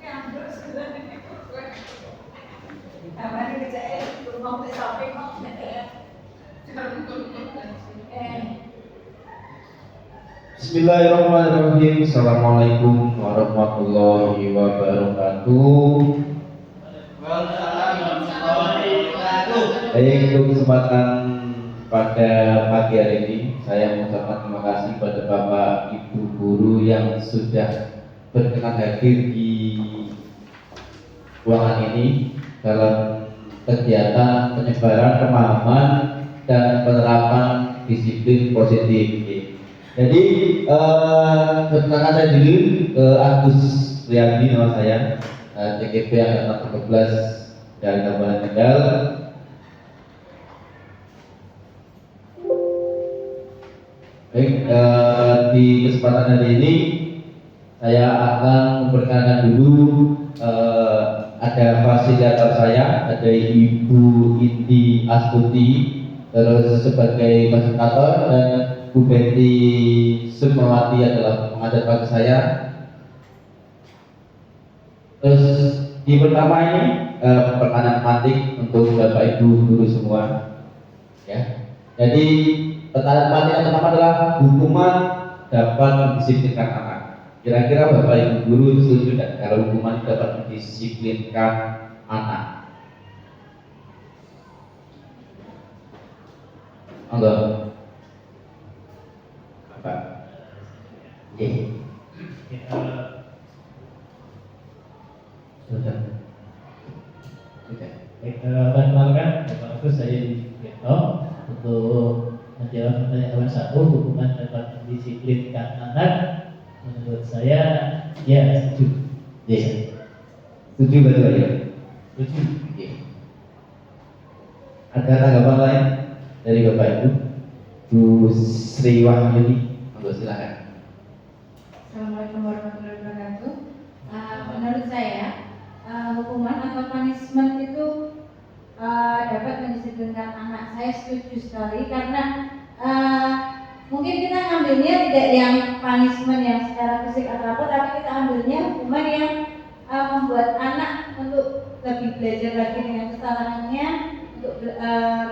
Bismillahirrahmanirrahim. Assalamualaikum warahmatullahi wabarakatuh. Baik, untuk kesempatan pada pagi hari ini saya mengucapkan terima kasih kepada Bapak Ibu guru yang sudah berkenan hadir di ruangan ini dalam kegiatan penyebaran pemahaman dan penerapan disiplin positif. Jadi perkenalkan saya dulu, Agus Riyadi nama saya, CKP angkatan 13 dari Kabupaten Kendal. Baik, di kesempatan hari ini saya akan memperkenalkan dulu ada fasilitator saya, ada Ibu Indi Astuti, terus sebagai fasilitator, dan Bu Betty Sukmawati adalah pengajar bagi saya. Terus di pertama ini pertanyaan tematik untuk Bapak Ibu guru semua. Ya. Jadi pertanyaan tematik yang pertama adalah hukuman dapat mendisiplinkan anak. Kira-kira Bapak Ibu guru setuju tidak kalau hukuman dapat mendisiplinkan anak? Enggak. Perkenalkan, Bapak Agus, saya Dito untuk menjawab pertanyaan satu, hukuman dapat mendisiplinkan anak. Menurut saya, ya setuju. Setuju betul ya? Setuju. Ada tanggapan lain dari Bapak Ibu? Bu Sri Wahyuni, silakan. Assalamualaikum warahmatullahi wabarakatuh. Menurut saya, hukuman atau punishment itu dapat mendisiplinkan anak. Saya setuju sekali karena mungkin kita ngambilnya tidak yang punishment yang secara fisik atau apa, tapi kita ambilnya hukuman yang membuat anak untuk lebih belajar lagi dengan kesalahannya, untuk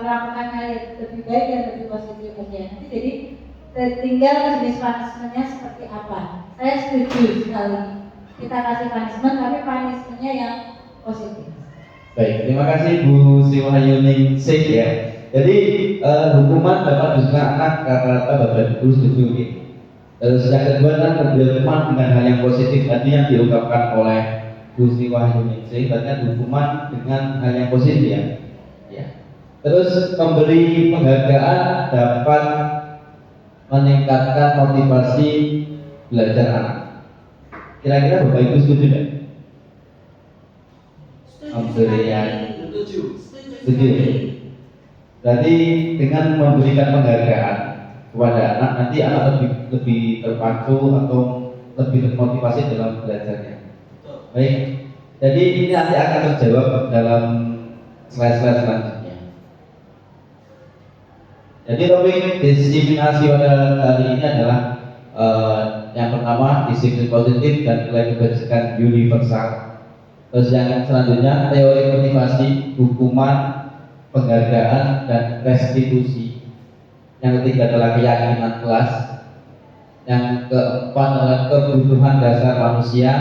melakukan hal yang lebih baik dan lebih positif aja. Nanti jadi tinggal jenis punishmentnya seperti apa. Saya setuju sekali kita kasih punishment, tapi punishmentnya yang positif. Baik, terima kasih Bu Siwayuni Sik ya. Jadi hukuman dapat diberikan anak kata-kata Bapak Ibu setuju. Terus yang kedua adalah memberi hukuman dengan hal yang positif. Tadi yang diungkapkan oleh Bu Siwayuni Sik, berarti hukuman dengan hal yang positif ya. Terus memberi penghargaan dapat meningkatkan motivasi belajar anak. Kira-kira Bapak Ibu setuju tidak? Setuju. Berarti dengan memberikan penghargaan kepada anak, nanti anak lebih terpacu atau lebih termotivasi dalam belajarnya. Baik. Jadi ini nanti akan terjawab dalam slide-slide selanjutnya. Jadi topik disiplinasi pada kali ini adalah yang pertama disiplin positif dan nilai kebajikan universal. Terus yang selanjutnya teori motivasi, hukuman, penghargaan, dan restitusi. Yang ketiga adalah keyakinan kelas. Yang keempat adalah kebutuhan dasar manusia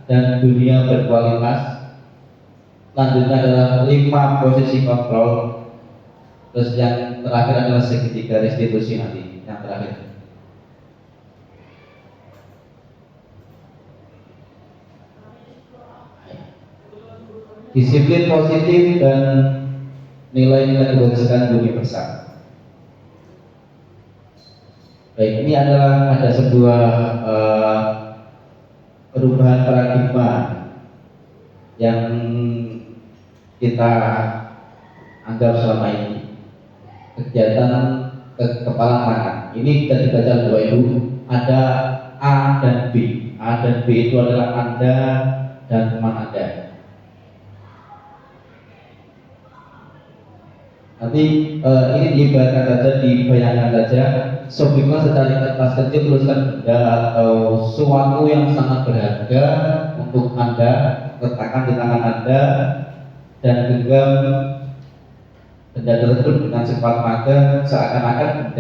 dan dunia berkualitas. Selanjutnya adalah 5 posisi kontrol. Terus yang terakhir adalah segitiga restitusi nanti. Yang terakhir. Disiplin positif dan nilai-nilai kebajikan universal. Baik, ini adalah ada sebuah perubahan paradigma yang kita anggap selama ini, kegiatan kepala tangan. Ini kita dibaca Bapak Ibu, ada A dan B. A dan B itu adalah Anda dan teman Anda. Nanti ini diibaratkan saja, dibayangkan saja, sobiklah secara kertas kecil tuliskan benda atau sesuatu yang sangat berharga untuk untuk Anda, letakkan di tangan Anda, dan genggam benda tersebut dengan cepat mata, seakan-akan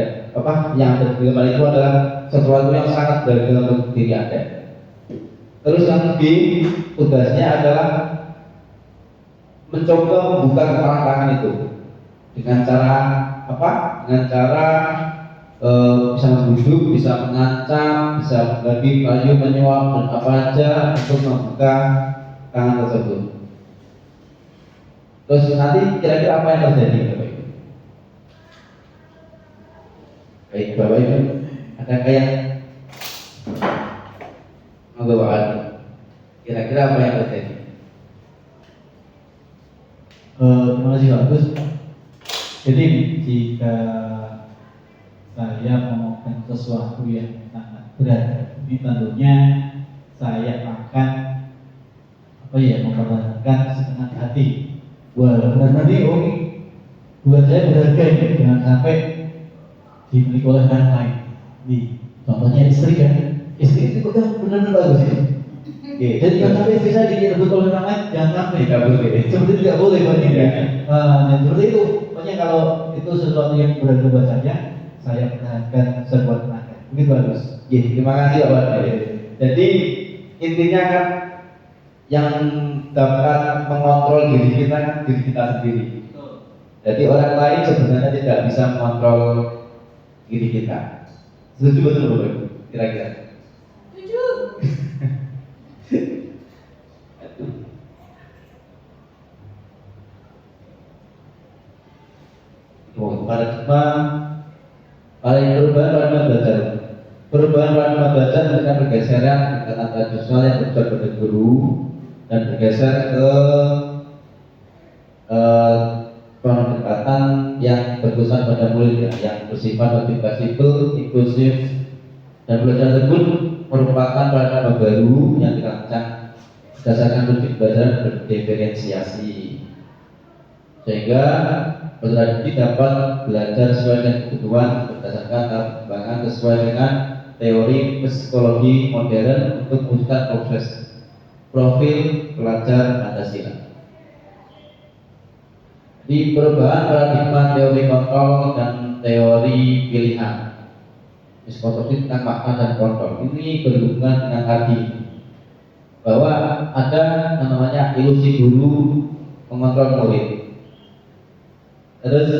yang Anda genggam itu adalah sesuatu yang sangat berharga untuk diri Anda. Terus yang B, tugasnya adalah mencoba membuka kepala tangan itu dengan cara apa? Dengan cara bisa membujuk, bisa mengancam, bisa membagi kayu, menyuap dan apa aja untuk membuka tangan tersebut. Terus nanti kira-kira apa yang terjadi, Bapak Ibu? Baik, Bapak Ibu, ada kayak membawa kira-kira apa yang terjadi? Terima kasih Pak Agus. Jadi jika saya melakukan sesuatu yang sangat berat, ini tentunya saya akan mempertahankan segenap hati. Wah, benar-benar ini buat saya berharga ini, jangan sampai dimiliki oleh orang lain. Nih, contohnya istri kan, istri itu kan benar-benar bagus ya. Oke, jadi jangan sampai istri saya direbut oleh orang lain, jangan sampai. Tidak boleh. Seperti itu tidak boleh Pak ya. Nah, seperti itu. Pokoknya kalau itu sesuatu yang berharga buat saya pertahankan sebuah tenaga. Begitu bagus. Terima kasih Bapak. Jadi intinya kan yang dapat mengontrol diri kita kan diri kita sendiri. Jadi orang lain sebenarnya tidak bisa mengontrol diri kita. Setuju betul Bapak? Kira-kira? Setuju. Paradigma paling perubahan paradigma belajar dengan pergeseran tingkatan tradisional yang bergeser pada guru dan bergeser ke pendekatan yang berpusat pada murid yang bersifat lebih fleksibel, inklusif, dan belajar tersebut merupakan paradigma baru yang dirancang berdasarkan prinsip belajar berdiferensiasi, sehingga peserta didik dapat belajar sesuai dengan kebutuhan berdasarkan perkembangan sesuai dengan teori psikologi modern untuk mewujudkan profil pelajar Pancasila. Di perubahan paradigma teori kontrol dan teori pilihan, diskusi tentang makna dan kontrol ini berhubungan dengan tadi bahwa ada namanya ilusi guru mengontrol murid. Terus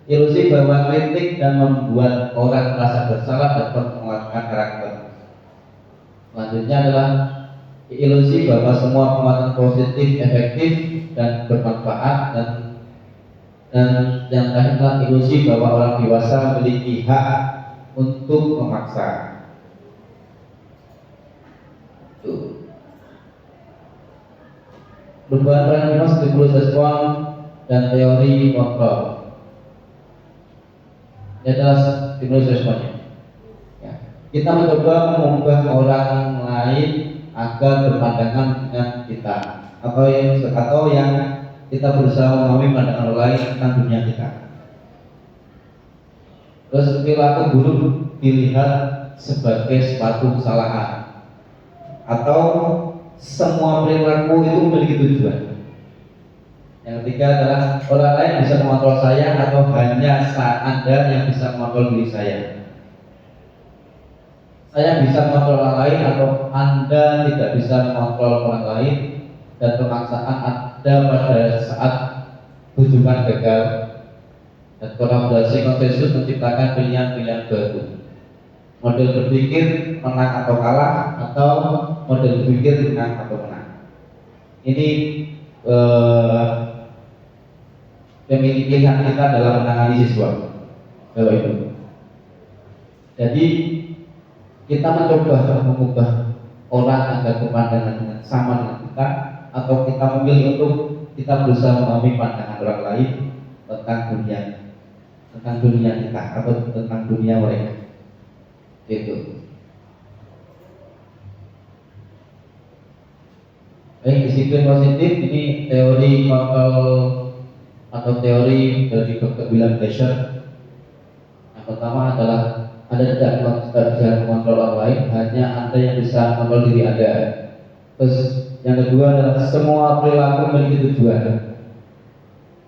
ilusi bahwa kritik dan membuat orang merasa bersalah dapat menguatkan karakter. Selanjutnya adalah ilusi bahwa semua penguatan positif efektif dan bermanfaat, dan yang terakhir adalah ilusi bahwa orang dewasa memiliki hak untuk memaksa. Perubahan paradigma stimulus respon dan teori kontrol. Ini adalah stimulus responnya. Ya. Kita mencoba mengubah orang lain agar berpandangan dengan kita, atau yang kita berusaha memahami pandangan orang lain tentang dunia kita. Terus perilaku buruk dilihat sebagai suatu kesalahan, atau semua perilaku itu memiliki tujuan. Yang ketiga adalah orang lain bisa mengontrol saya, atau hanya Anda yang bisa mengontrol diri saya. Saya bisa mengontrol orang lain, atau Anda tidak bisa mengontrol orang lain, dan pemaksaan Anda pada saat tujuan gagal, dan kolaborasi konsensus menciptakan pilihan-pilihan baru. Model berpikir menang atau kalah, atau model berpikir menang atau menang. Ini pilihan kita dalam menangani siswa, Bapak Ibu. Jadi kita mencoba mengubah orang agar berpandangan dengan sama dengan kita, atau kita memilih untuk kita berusaha memahami pandangan orang lain tentang dunia kita, atau tentang dunia mereka. Itu. Baik, disiplin positif ini teori kontrol atau teori dari Dr. William Glasser. Yang pertama adalah Anda tidak bisa mengontrol orang lain, hanya Anda yang bisa mengontrol diri Anda. Terus yang kedua adalah semua perilaku memiliki tujuan.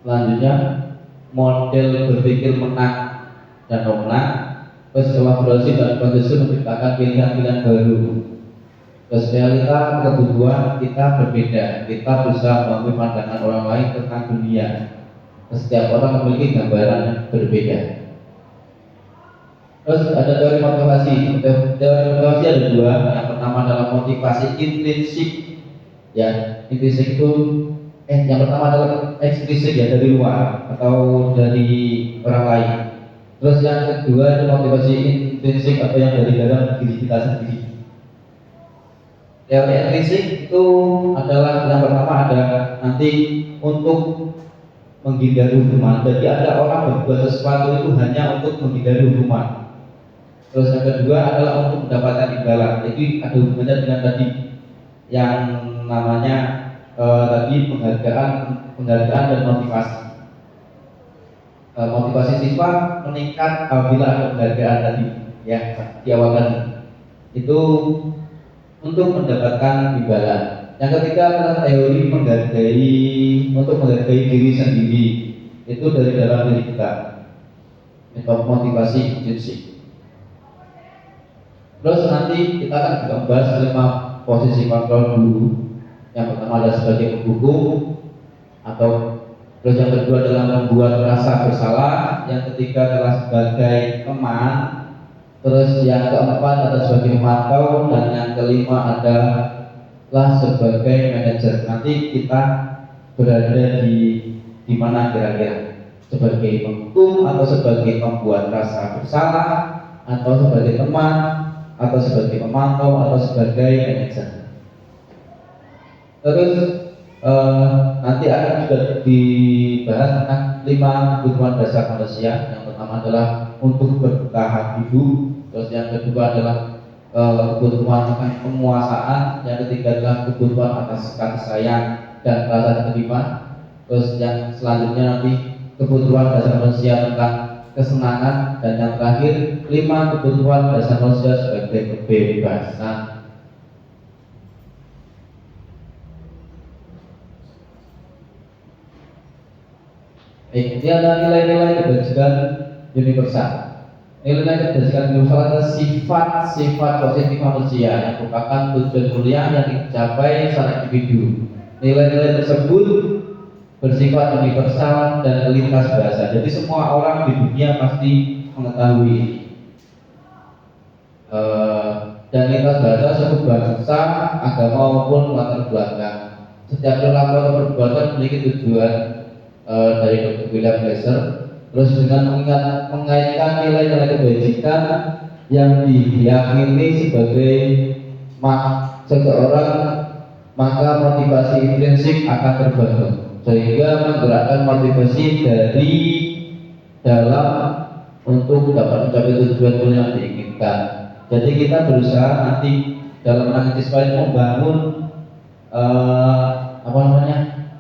Selanjutnya model berpikir menang dan memenang. Terus kolaborasi dan kondisi menciptakan pilihan-pilihan baru. Terus realita kebutuhan kita berbeda. Kita bisa mengambil pandangan orang lain tentang dunia. Setiap orang memiliki gambaran yang berbeda. Terus ada teori motivasi. Teori motivasi ada dua. Yang pertama adalah motivasi intrinsik. Ya, intrinsik itu yang pertama adalah ekstrisik, ya, dari luar atau dari orang lain. Terus yang kedua itu motivasi intrinsik atau yang dari dalam diri kita sendiri. Teori intrinsik itu adalah yang pertama ada nanti untuk menghindari hukuman. Jadi ada orang berbuat sesuatu itu hanya untuk menghindari hukuman. Terus yang kedua adalah untuk mendapatkan imbalan. Jadi ada hubungannya dengan tadi yang namanya tadi penghargaan dan motivasi. Motivasi siswa meningkat apabila ada penghargaan tadi, ya, di awal tadi. Itu untuk mendapatkan imbalan. Yang ketiga adalah teori untuk menghargai diri sendiri. Itu dari dalam diri kita. Metode motivasi intrinsik. Terus nanti kita akan juga membahas 5 posisi kontrol dulu. Yang pertama adalah sebagai penghukum, atau terus yang kedua adalah membuat rasa bersalah, yang ketiga adalah sebagai teman, terus yang keempat adalah sebagai pemantau, dan yang kelima adalah sebagai manajer. Nanti kita berada di mana kira-kira, sebagai penghukum atau sebagai pembuat rasa bersalah, atau sebagai teman, atau sebagai pemantau, atau sebagai manajer. Terus nanti akan juga dibahas tentang 5 kebutuhan dasar manusia. Yang pertama adalah untuk bertahan hidup. Terus yang kedua adalah kebutuhan tentang penguasaan. Yang ketiga adalah kebutuhan atas kasih sayang dan rasa terima. Terus yang selanjutnya nanti kebutuhan dasar manusia tentang kesenangan. Dan yang terakhir 5 kebutuhan dasar manusia sebagai kebebasan. Ini adalah nilai-nilai kebajikan universal. Nilai-nilai kebajikan universal adalah sifat-sifat positif manusia yang merupakan tujuan mulia yang dicapai secara individu. Nilai-nilai tersebut bersifat universal dan lintas bahasa. Jadi semua orang di dunia pasti mengetahui ini. Dan lintas bahasa, suku bangsa, agama maupun latar belakang. Setiap perilaku atau perbuatan memiliki tujuan dari Dr. William Glasser. Terus dengan mengaitkan nilai-nilai kebajikan yang diyakini sebagai seseorang, maka motivasi intrinsik akan terbangun, sehingga menggerakkan motivasi dari dalam untuk dapat mencapai tujuan yang diinginkan. Jadi kita berusaha nanti dalam menangani siswa membangun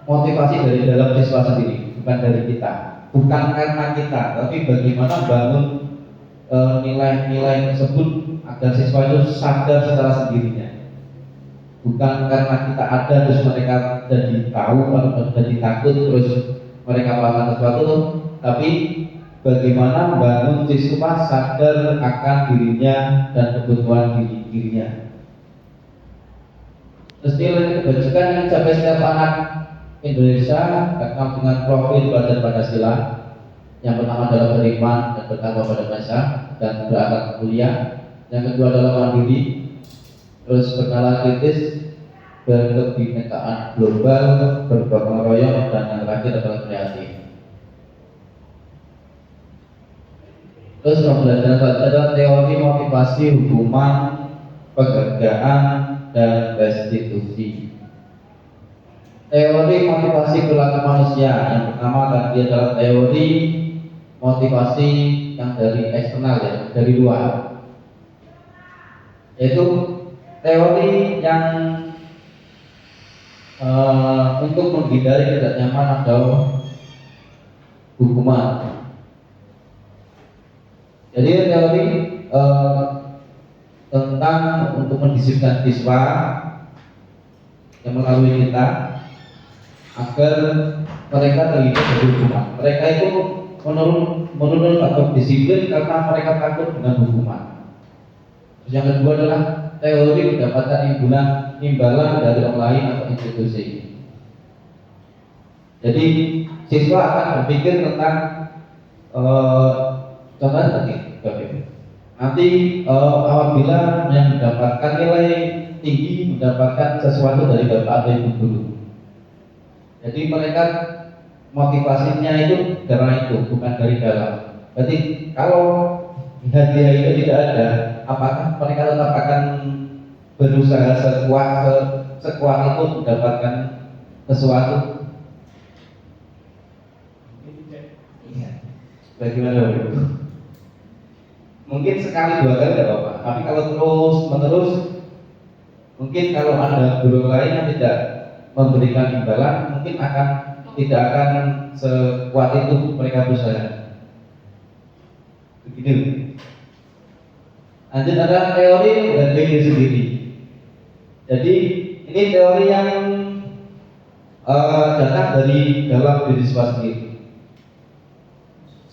motivasi dari dalam siswa sendiri, bukan dari kita, bukan karena kita, tapi bagaimana bangun nilai-nilai tersebut agar siswa itu sadar secara sendirinya, bukan karena kita ada terus mereka jadi tahu atau jadi takut terus mereka melakukan sesuatu, tapi bagaimana membangun siswa sadar akan dirinya dan kebutuhan dirinya. Terus nilai kebajikan yang dicapai setiap anak Indonesia terkenal dengan profil belajar Pancasila. Yang pertama adalah beriman dan bertakwa pada Pancasila dan berakhlak mulia. Yang kedua adalah mandiri, terus bernalar kritis, berkebinekaan global, bergotong royong, dan yang terakhir adalah kreatif. Terus pembelajaran selanjutnya adalah teori motivasi, hukuman, penghargaan, dan restitusi. Teori motivasi perilaku manusia yang pertama tadi adalah teori motivasi yang dari eksternal, ya, dari luar, yaitu teori yang untuk menghindari tidak nyaman atau hukuman. Jadi teori tentang untuk mendisiplinkan siswa yang melalui kita agar mereka terlibat dari hukuman. Mereka itu menurun atau disiplin karena mereka takut dengan hukuman. Terus yang kedua adalah teori mendapatkan imbalan dari orang lain atau institusi. Jadi siswa akan berpikir tentang contohnya tadi nanti apabila yang mendapatkan nilai tinggi mendapatkan sesuatu dari bapak atau ibu guru. Jadi mereka motivasinya itu karena itu, bukan dari dalam. Berarti kalau hadiah itu tidak ada, apakah mereka tetap akan berusaha sekuat itu mendapatkan sesuatu? Bagaimana Bu? Mungkin sekali dua kali tidak apa-apa, tapi kalau terus menerus, mungkin kalau ada guru lain yang tidak memberikan imbalan, mungkin tidak akan sekuat itu mereka berusaha. Begitu. Lanjut ada teori dan diri sendiri. Jadi ini teori yang datang dari dalam diri siswa sendiri.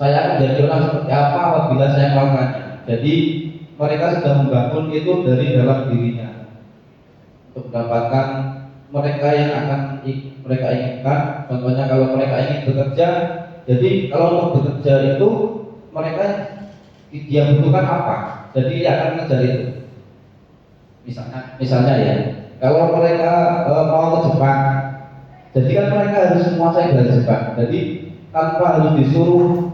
Saya akan menjadi orang seperti apa apabila saya melakukannya. Jadi mereka sudah membangun itu dari dalam dirinya untuk mendapatkan mereka yang akan mereka inginkan. Contohnya kalau mereka ingin bekerja, jadi kalau untuk bekerja itu mereka dia butuhkan apa, jadi dia akan mengejar itu. Misalnya ya, kalau mereka mau ke Jepang, jadi kan mereka harus menguasai bahasa Jepang. Jadi tanpa harus disuruh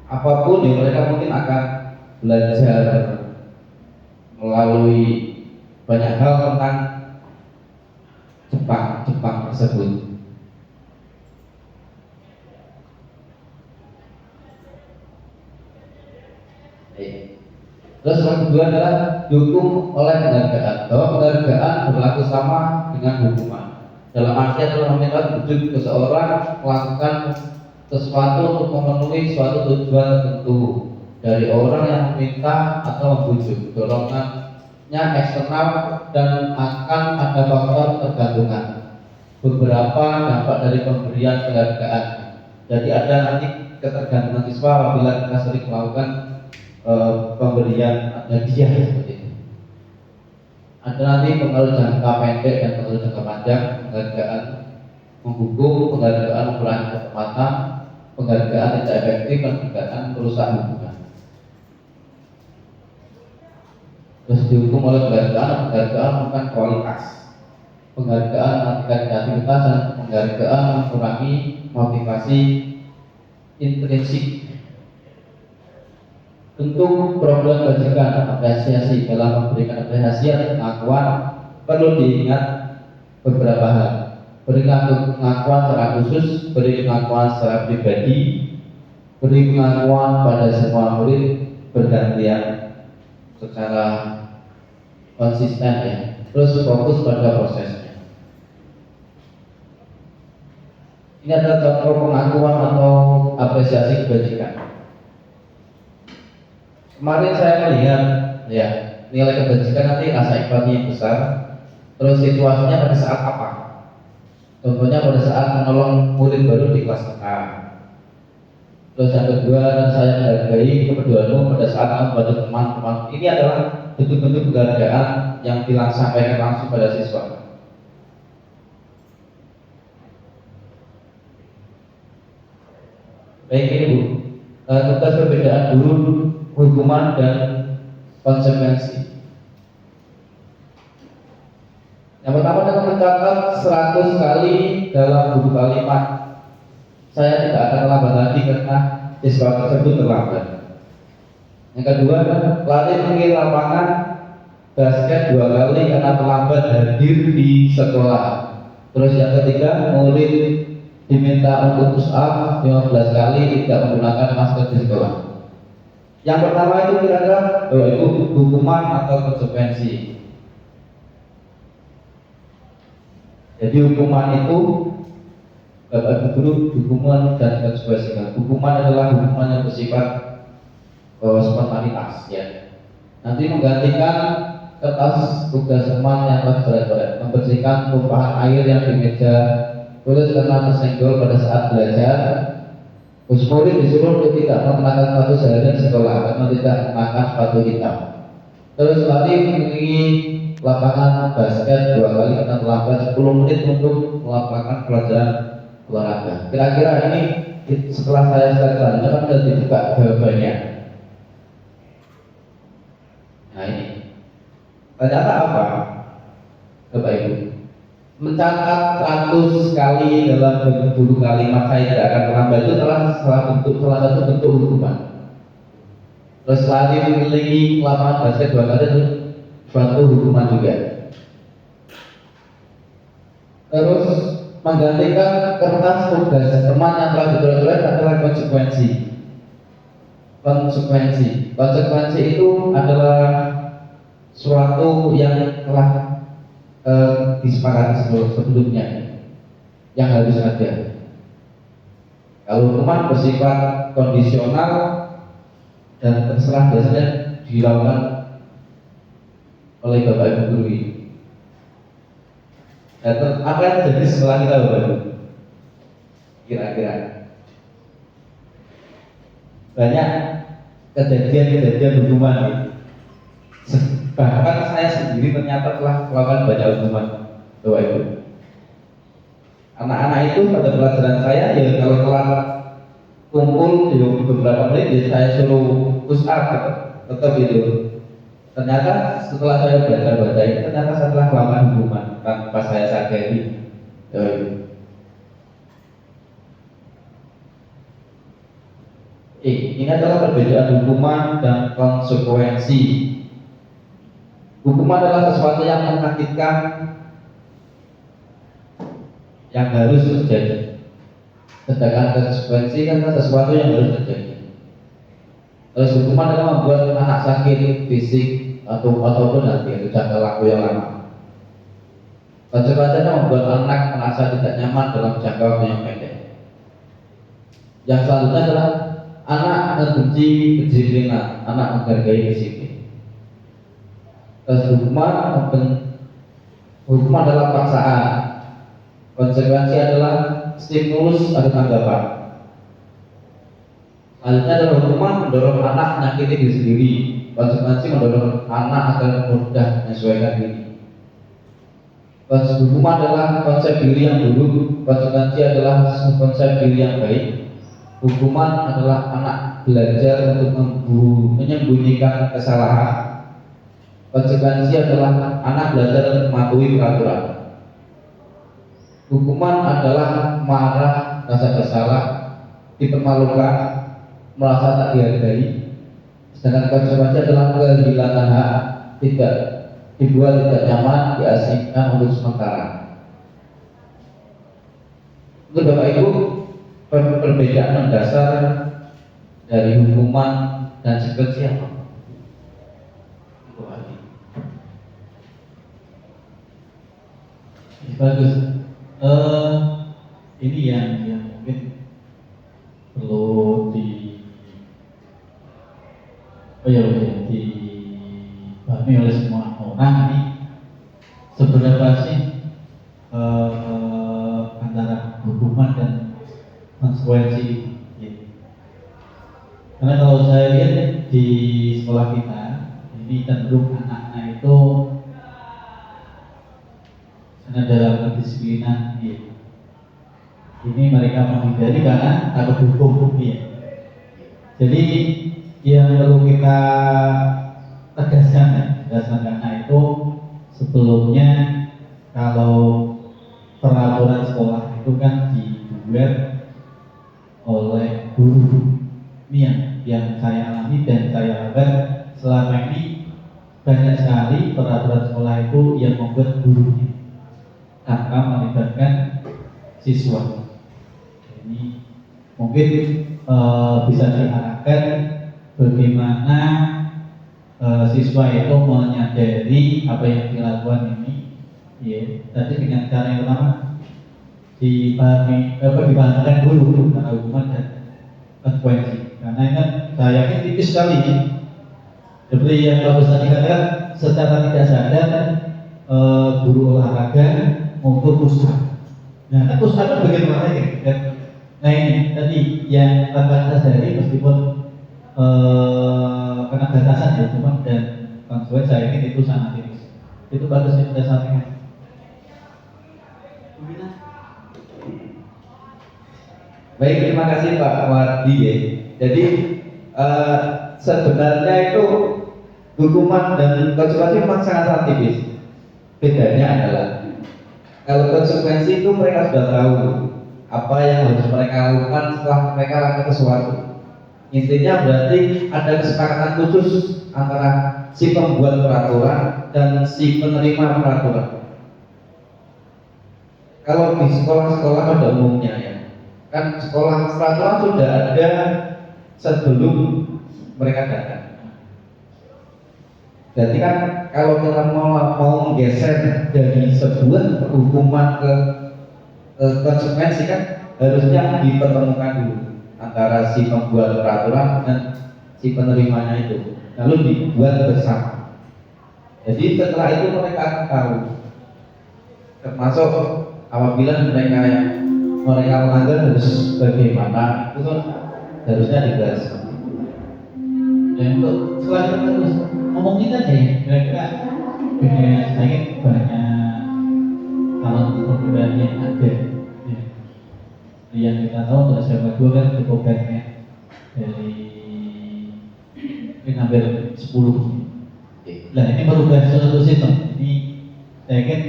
apapun ya mereka mungkin akan belajar melalui banyak hal tentang Jepang tersebut. Terus yang kedua adalah dihukum oleh penghargaan. Bahwa penghargaan berlaku sama dengan hukuman. Dalam arti adalah meminta wujud seseorang melakukan sesuatu untuk memenuhi suatu tujuan tertentu dari orang yang meminta atau membujuk. Dorongannya eksternal dan akan ada faktor ketergantungan. Beberapa dampak dari pemberian penghargaan. Jadi ada nanti ketergantungan siswa apabila kita sering melakukan pemberian hadiah seperti itu. Ada nanti pengaruh jangka pendek dan pengaruh jangka panjang. Penghargaan menghukum, penghargaan mengurangi kecepatan, penghargaan tidak efektif, penghargaan merusak hubungan. Terus dihukum oleh penghargaan bukan kualitas. Penghargaan meningkatkan kreativitas dan penghargaan mengurangi motivasi intrinsik. Bentuk program bajikan apresiasi dalam memberikan apresiasi atau pengakuan perlu diingat beberapa hal. Beri pengakuan secara khusus, beri pengakuan secara pribadi, beri pengakuan pada semua murid bergantian secara konsisten ya. Terus fokus pada prosesnya. Ini adalah contoh pengakuan atau apresiasi kebajikan. Kemarin saya melihat ya nilai kebajikan nanti rasa empati yang besar. Terus situasinya pada saat apa? Contohnya pada saat menolong murid baru di kelas kita. Terus yang kedua, dan saya menghargai kepedulianmu pada saat membantu teman-teman. Ini adalah bentuk-bentuk penghargaan yang disampaikan langsung pada siswa. Baik ini Bu, tugas perbedaan guru, hukuman dan konsekuensi. Yang pertama adalah mencatat 100 kali dalam buku kalimat. Saya tidak akan terlambat lagi karena siswa tersebut terlambat. Yang kedua, latih mengikuti lapangan basket 2 kali karena terlambat hadir di sekolah. Terus yang ketiga, murid diminta untuk push up 15 kali tidak menggunakan masker di sekolah. Yang pertama itu kira-kira itu hukuman atau konsekuensi. Jadi hukuman itu Bapak Guru, hukuman dan konsekuensi. Hukuman adalah hukuman yang bersifat spontanitas ya. Nanti menggantikan kertas tugas teman yang telah coret-coret, membersihkan tumpahan air yang di meja tulis karena tersenggol pada saat belajar. Gus Murid disuruh untuk tidak mengenakan sepatu seharian sekolah karena tidak mengenakan sepatu hitam. Terus lari mengelilingi lapangan basket 2 kali karena terlambat 10 menit untuk melakukan pelajaran olahraga. Kira-kira ini setelah saya selanjutnya kan sudah dibuka jawabannya. Nah ini ternyata apa? Bapak Ibu, mencatat 100 kali dalam bentuk kalimat saya tidak akan terlambat itu salah satu bentuk hukuman. Terus lari mengelilingi lapangan basket 2 kali itu suatu hukuman juga. Terus menggantikan kertas tugas teman yang telah dicoret-coret adalah konsekuensi. Konsekuensi itu adalah suatu yang telah disepakati sebelumnya yang harus ada. Kalau hukuman bersifat kondisional dan terserah biasanya dilakukan oleh Bapak Ibu guru ini. Dan apa yang terjadi setelah kita Bapak Ibu? Kira-kira banyak kejadian-kejadian hukuman. Bahkan saya sendiri ternyata telah melakukan banyak hukuman Bapak Ibu. Anak-anak itu pada pelajaran saya ya kalau telah kumpul di beberapa menit ya saya suruh push up tetap itu. Ternyata setelah saya baca ini ternyata saya telah melakukan hukuman tanpa saya sadari. Ini adalah perbedaan hukuman dan konsekuensi. Hukuman adalah sesuatu yang menyakitkan yang harus terjadi. Sedangkan konsekuensi kan sesuatu yang harus terjadi. Terus hukuman adalah membuat anak sakit fisik ataupun nanti itu jangka laku yang lama. Konsekuensinya membuat anak merasa tidak nyaman dalam jangka waktu yang pendek. Yang selanjutnya adalah anak membenci kedisiplinan, anak menghargai disiplin. Terus hukuman adalah paksaan. Konsekuensi adalah stimulus atau tanggapan. Selanjutnya adalah hukuman mendorong anak menyakiti diri sendiri. Konsekuensi mendorong anak agar mudah menyesuaikan diri. Hukuman adalah konsep diri yang buruk. Konsekuensi adalah konsep diri yang baik. Hukuman adalah anak belajar untuk menyembunyikan kesalahan. Konsekuensi adalah anak belajar untuk mematuhi peraturan. Hukuman adalah marah, rasa bersalah, dipermalukan, merasa tak dihargai. Sedangkan konsekuensi adalah kehilangan hak, tidak dibuat tidak nyaman, diasingkan untuk sementara. Untuk Bapak Ibu, perbedaan mendasar dari hukuman dan konsekuensi apa? Bagus. Ini yang mungkin perlu dipahami oleh semua orang ini seberapa sih antara hukuman dan konsekuensi. Karena kalau saya lihat di sekolah kita ini cenderung anak-anak itu dalam kedisiplinan ini mereka menghindari karena takut hukum Jadi yang perlu kita tegaskan karena itu sebelumnya kalau peraturan sekolah itu kan dibuat oleh guru. Ini yang saya alami dan saya lihat selama ini banyak sekali peraturan sekolah itu yang membuat gurunya tanpa melibatkan siswa. Ini mungkin bisa diarahkan bagaimana siswa itu menyadari apa yang dilakukan ini. Tadi dengan cara yang pertama dibahasakan dulu antara hukuman dan konsekuensi. Karena ini kan saya yakin tipis sekali. Seperti yang Bapak tadi katakan, secara tidak sadar guru olahraga maupun pusat. Nah, kan pusat kan bagian olahraga kan. Nah ini tadi yang tanpa sadari meskipun kena batasan ya, cuma dan konsumen saya yakin itu sangat tipis. Itu batas yang kita sampaikan. Baik, terima kasih Pak Wardi ya. Jadi sebenarnya itu hukuman dan konsekuensi memang sangat tipis. Bedanya adalah kalau konsekuensi itu mereka sudah tahu apa yang harus mereka lakukan setelah mereka lakukan sesuatu. Intinya berarti ada kesepakatan khusus antara si pembuat peraturan dan si penerima peraturan. Kalau di sekolah-sekolah pada umumnya ya, kan sekolah peraturan sudah ada sebelum mereka datang. Jadi kan kalau kita mau menggeser dari sebuah hukuman ke konsekuensi kan harusnya dipertemukan dulu antara si pembuat peraturan dan si penerimanya itu, lalu dibuat bersama. Jadi setelah itu mereka akan tahu, termasuk apabila mereka melanggar harus bagaimana, itu kan harusnya dibahas. Dan untuk setelah itu terus ngomongin aja ya, kira-kira saya banyak kalau perbedaan yang ada ya. Yang kita tahu untuk SMA 2 kan cukup banyak dari mungkin hampir 10. Nah ini merubah suatu sistem. Ini saya yakin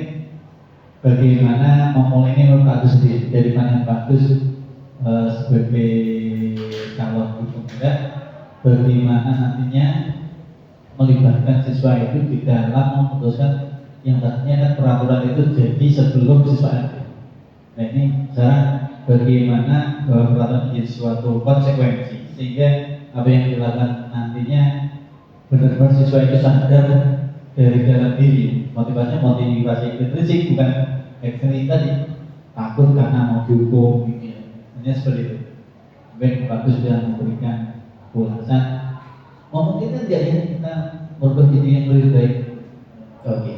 bagaimana memulai ini menurut Pak Agus sendiri dari mana Pak Agus sebagai calon guru muda, bagaimana nantinya melibatkan siswa itu di dalam memutuskan yang tadinya kan peraturan itu jadi sebelum siswa ada. Nah ini sekarang bagaimana bahwa peraturan menjadi suatu konsekuensi sehingga apa yang dilakukan nantinya benar-benar siswa itu sadar dari dalam diri. Motivasinya motivasi intrinsik, bukan eksternal tadi takut karena mau dihukum gitu ya. Hanya seperti itu. Mungkin Pak Gus sudah memberikan ulasan. Memungkinkan tidak ya kita berbuat itu yang lebih baik. Oke,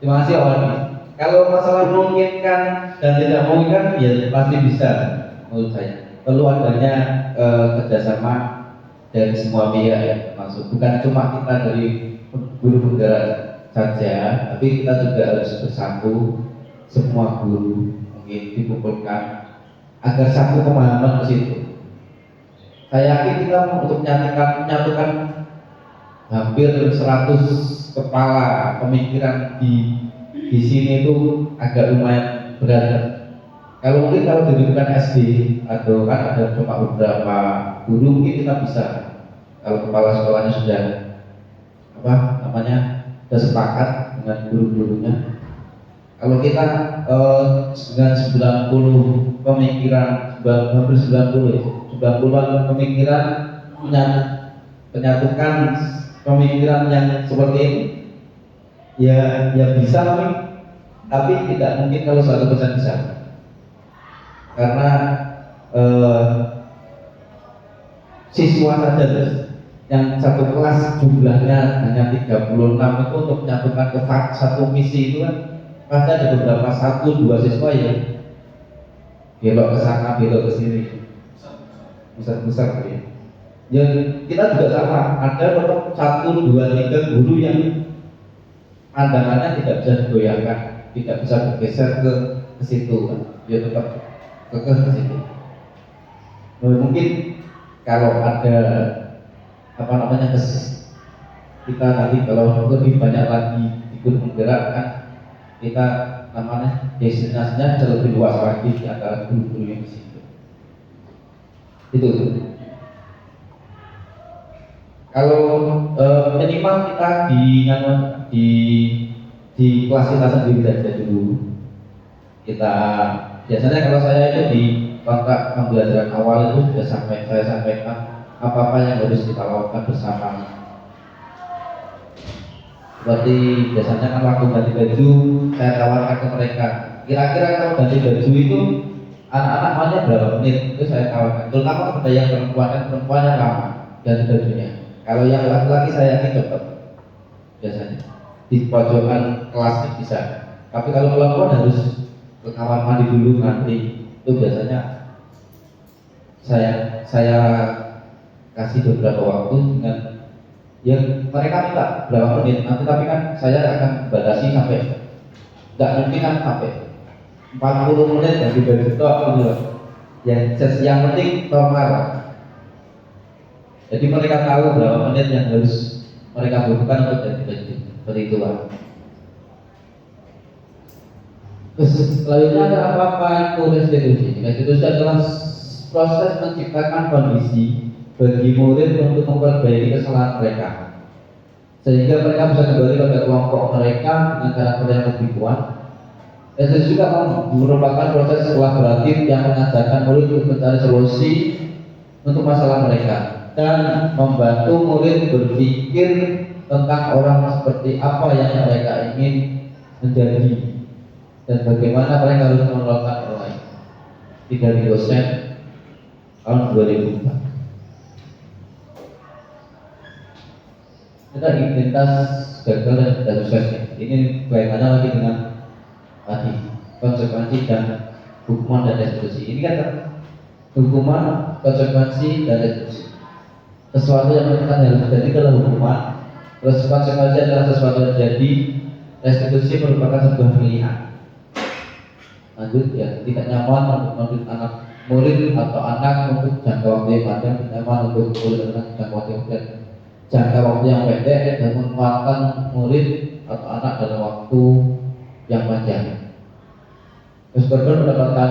terima kasih Wardi. Kalau masalah memungkinkan dan tidak memungkinkan, ya pasti bisa menurut saya. Perlu adanya kerjasama dari semua pihak ya, maksud bukan cuma kita dari guru negara saja, tapi kita juga harus bersatu semua guru mungkin dikumpulkan agar satu pemahaman ke situ. Saya yakin kita untuk menyatukan hampir 100 kepala pemikiran di sini itu agak lumayan berat. Kalau mungkin kalau diberikan SD atau kan ada cuma beberapa guru mungkin kita bisa. Kalau kepala sekolahnya sudah sudah sepakat dengan guru-gurunya. Kalau kita dengan 90 pemikiran, hampir 90-an pemikiran menyatukan pemikiran yang seperti ini, ya bisa tapi tidak mungkin kalau 100% bisa, karena siswa saja yang satu kelas jumlahnya hanya 36 itu untuk menyatukan ke satu misi itu kan pasti ada beberapa 1-2 siswa yang belok ke sana belok ke sini besar ya. Ya kita juga sama, ada tetap 1, 2, 3 guru yang pandangannya tidak bisa digoyahkan, tidak bisa bergeser ke situ kan. Dia tetap ke situ. Mungkin kalau ada kita nanti kalau lebih banyak lagi ikut menggerakkan, kita destinasinya jauh lebih luas lagi di antara guru-guru yang di situ. Itu. Kalau minimal kita di kelas kita sendiri saja dulu. Kita biasanya kalau saya itu di kontrak pembelajaran awal itu sudah saya sampaikan apa-apa yang harus kita lakukan bersama. Seperti biasanya kan waktu ganti baju saya tawarkan ke mereka. Kira-kira kalau ganti baju itu anak-anak maunya berapa menit? Itu saya tawarkan. Terutama kepada yang perempuannya lama ganti bajunya. Kalau yang laki-laki saya yakin cepat biasanya. di pojokan kelas bisa. Tapi kalau kelompok harus ke kamar mandi dulu nanti. Itu biasanya saya kasih beberapa waktu dengan ya mereka minta berapa menit nanti, tapi kan saya akan batasi sampai nggak mungkin kan sampai 40 menit dan dibagi stok gitu loh. Yang penting normal. Jadi mereka tahu berapa menit yang harus mereka butuhkan untuk jadi baju. Seperti itu Pak. Terus selanjutnya ada apa itu restitusi? Restitusi adalah proses menciptakan kondisi bagi murid untuk memperbaiki kesalahan mereka, sehingga mereka bisa kembali pada kelompok mereka dengan karakter yang lebih kuat. Restitusi juga merupakan proses kolaboratif yang mengajarkan murid untuk mencari solusi untuk masalah mereka dan membantu murid berpikir tentang orang seperti apa yang mereka ingin menjadi dan bagaimana mereka harus menolongkan orang lain. Tidak di dosen tahun 2004. Kita identitas gagal dan suksesnya. Ini kaitannya lagi dengan tadi konsekuensi dan hukuman dan restitusi. Ini kan hukuman, konsekuensi dan restitusi. Sesuatu yang kita harus terjadi adalah hukuman. Terus konsekuensi adalah sesuatu yang jadi. Restitusi merupakan sebuah pilihan. Lanjut ya, tidak nyaman untuk anak murid atau anak untuk jangka waktu yang panjang, tidak nyaman untuk murid anak jangka waktu yang pendek dan memanfaatkan murid atau anak dalam waktu yang panjang. Terus korban mendapatkan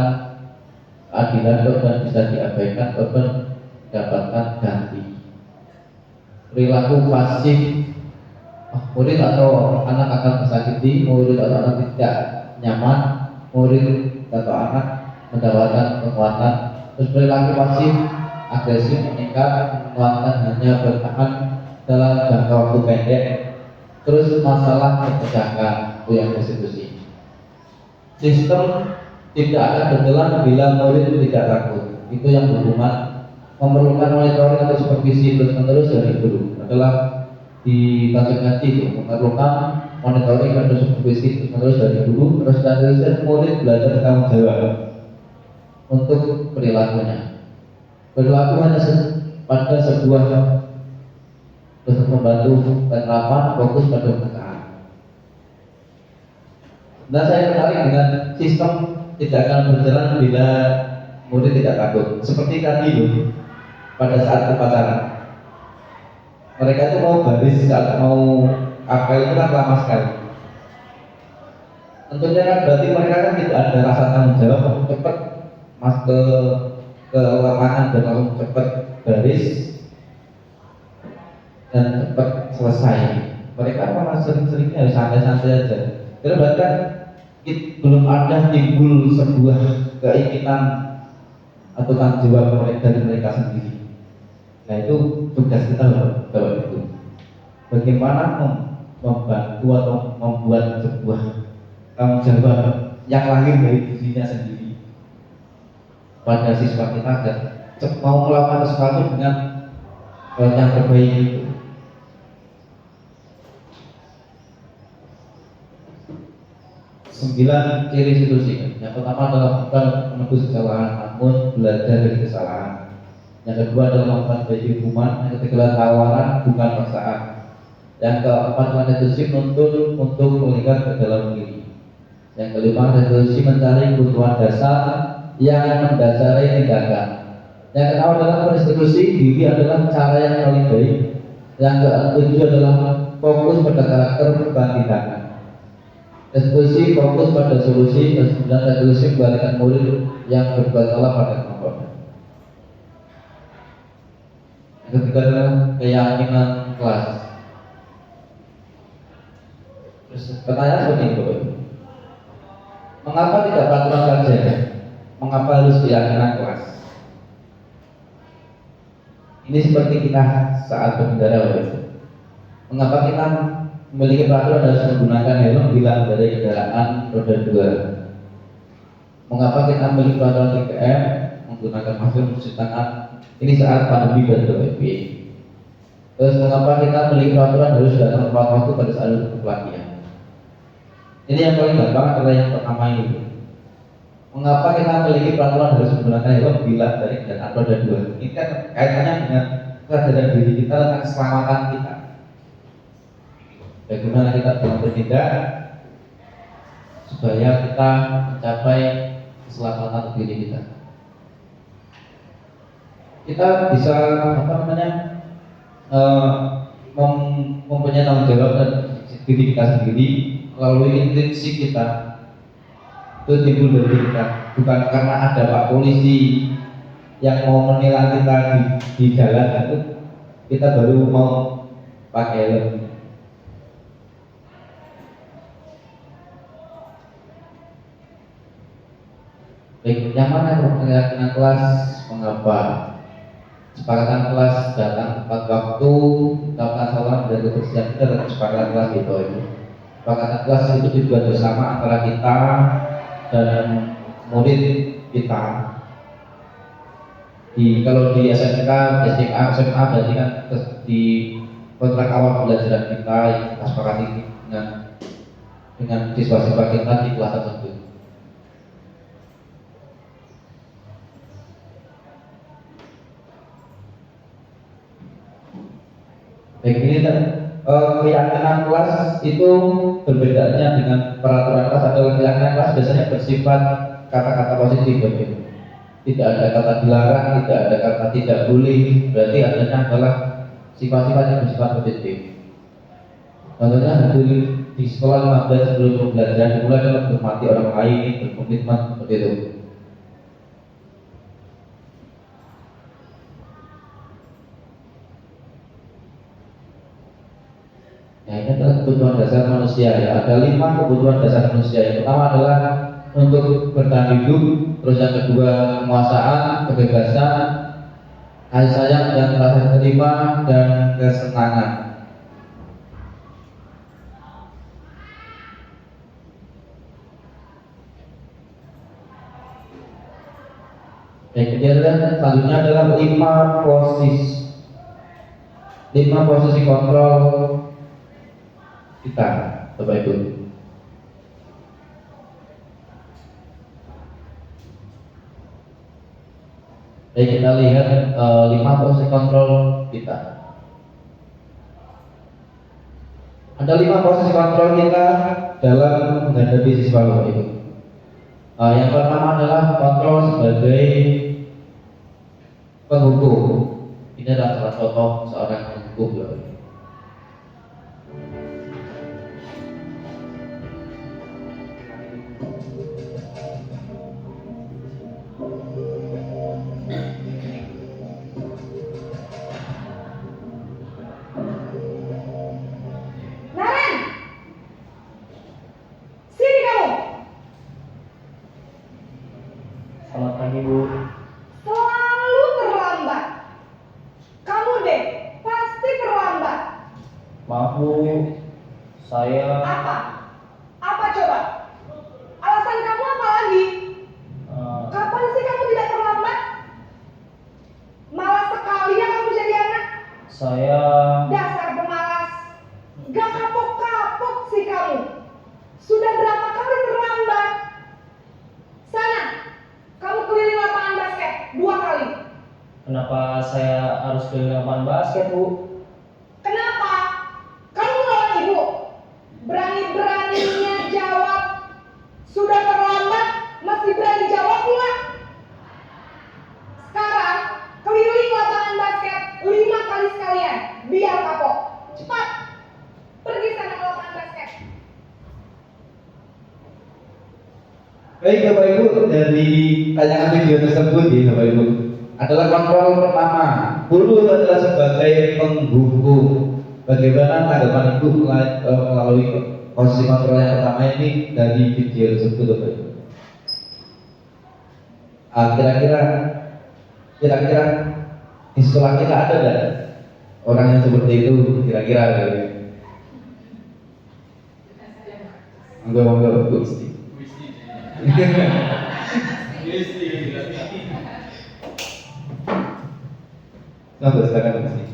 keadilan, korban bisa diabaikan, korban mendapatkan ganti. Perilaku pasif, murid atau anak akan tersakiti, murid atau anak tidak nyaman, murid atau anak mendapatkan kekuatan. Terus perilaku pasif, agresif, meningkat, kekuatan hanya bertahan dalam jangka waktu pendek. Terus masalah kebijakan itu yang restitusi. Sistem tidak akan berjalan bila murid tidak takut. Itu yang hukuman. Memerlukan monitoring atau supervisi terus menerus dari guru adalah di konsekuensi itu memerlukan monitoring dan supervisi terus menerus dari guru. Terus dan murid belajar bertanggung jawab untuk perilakunya. Perilaku hanya pada sebuah untuk membantu penerapan, fokus pada penekanan. Dan saya tertarik dengan sistem tidak akan berjalan bila murid tidak takut. Seperti tadi loh, pada saat upacara, mereka itu mau baris, saat mau apel itu kan lama sekali. Tentunya kan berarti mereka kan tidak ada rasa tanggung jawab, cepat mas ke lapangan dan langsung cepat baris dan cepat selesai. Mereka malah sering-seringnya harus santai-santai aja. Karena bahkan belum ada timbul sebuah keinginan atau tanggung jawab dari mereka sendiri. Nah itu tugas kita kalau itu. Bagaimana membantu atau membuat sebuah tanggung jawab yang lahir dari dirinya sendiri pada siswa kita dan mau melakukan sesuatu dengan yang terbaik itu. 9 ciri restitusi. Yang pertama adalah bukan menebus kesalahan, namun belajar dari kesalahan. Yang kedua adalah melakukan bagi hukuman. Yang ketiga adalah tawaran, bukan paksaan. Yang keempat adalah restitusi menuntut untuk melihat ke dalam diri. Yang kelima, restitusi mencari kebutuhan dasar yang mendasari tindakan. Yang keenam adalah restitusi diri adalah cara yang paling baik. Yang ketujuh adalah fokus pada karakter bukan tindakan. Restitusi fokus pada solusi dan restitusi kembalikan murid yang berbuat salah pada kelompoknya. Yang ketiga adalah keyakinan kelas. Terus pertanyaan seperti itu, mengapa tidak peraturan saja? Mengapa harus keyakinan kelas? Ini seperti kita saat berkendara, mengapa kita memiliki peraturan harus menggunakan helm bila dari kendaraan roda 2? Mengapa kita memiliki peraturan 3M menggunakan masker mencuci tangan ini saat pandemi dan PSBB? Terus mengapa kita memiliki peraturan harus datang tepat waktu pada saat pelatihan? Ini yang paling gampang adalah yang pertama ini. Mengapa kita memiliki peraturan harus menggunakan helm bila dari kendaraan roda 2? Ini kan kaitannya dengan kesadaran diri kita tentang keselamatan kita. Bagaimana kita dalam bertindak supaya kita mencapai keselamatan diri kita. Kita bisa mempunyai tanggung jawab dan diri kita sendiri melalui intrinsik kita. Itu timbul dari kita, bukan karena ada Pak Polisi yang mau menilang kita di jalan itu kita baru mau pakai helm. Baik, yang mana keyakinan kelas mengapa? Kesepakatan kelas datang tepat waktu, melakukan salam dan kebersihan kita dan kesepakatan kelas itu. Kesepakatan kelas itu dibuat bersama antara kita dan murid kita. Kalau di SMK, SMA, berarti kan di kontrak awal pembelajaran kita yang kita sepakati dengan siswa-siswa kita di kelas tersebut. Baik, ini keyakinan kelas itu berbedanya dengan peraturan kelas atau keyakinan kelas biasanya bersifat kata-kata positif. Tidak ada kata dilarang, tidak ada kata tidak boleh, berarti adanya adalah sifat-sifat yang bersifat positif. Contohnya di sekolah 15 sebelum pembelajaran dimulai dengan menghormati orang lain, berkomitmen seperti itu. Ya, ini adalah kebutuhan dasar manusia ya. Ada 5 kebutuhan dasar manusia. Yang pertama adalah untuk bertahan hidup, terus yang kedua penguasaan, kebebasan, kasih sayang dan rasa terima dan kesenangan. Yang ketiga selanjutnya adalah 5 posisi kontrol kita, Bapak Ibu. Jadi kita lihat 5 posisi kontrol kita. Ada 5 posisi kontrol kita dalam menghadapi siswa, Bapak Ibu. Yang pertama adalah kontrol sebagai penghukum. Ini adalah salah contoh seorang penghukum, Bapak Ibu. Selamat pagi, Bu. Selalu terlambat. Kamu deh, pasti terlambat. Maaf, Bu. Saya Apa? Apa coba? Alasan kamu apa lagi? Kapan sih kamu tidak terlambat? Malas sekali ya kamu jadi anak. saya Dasar pemalas. Gak kapok-kapok sih kamu. Sudah berapa kali terlambat? Sana, kamu keliling lapangan basket 2 kali. kenapa saya harus keliling lapangan basket, Bu? Kenapa? Kamu melawan ibu. Berani-beraninya jawab. Sudah terlambat, masih berani jawab pula. Sekarang, keliling lapangan basket 5 kali sekalian. Biar kapok. Cepat. Pergi sana ke lapangan basket. Baik Bapak Ibu, dari tayangan video tersebut ya Bapak Ibu adalah kontrol pertama. Guru adalah sebagai penghukum. Bagaimana tanggapan Ibu melalui posisi kontrol yang pertama ini dari video tersebut Bapak Ibu? Kira-kira di sekolah kita ada nggak orang yang seperti itu? Kira-kira Bapak Ibu? Enggak Bu. Sampai sekarang masih.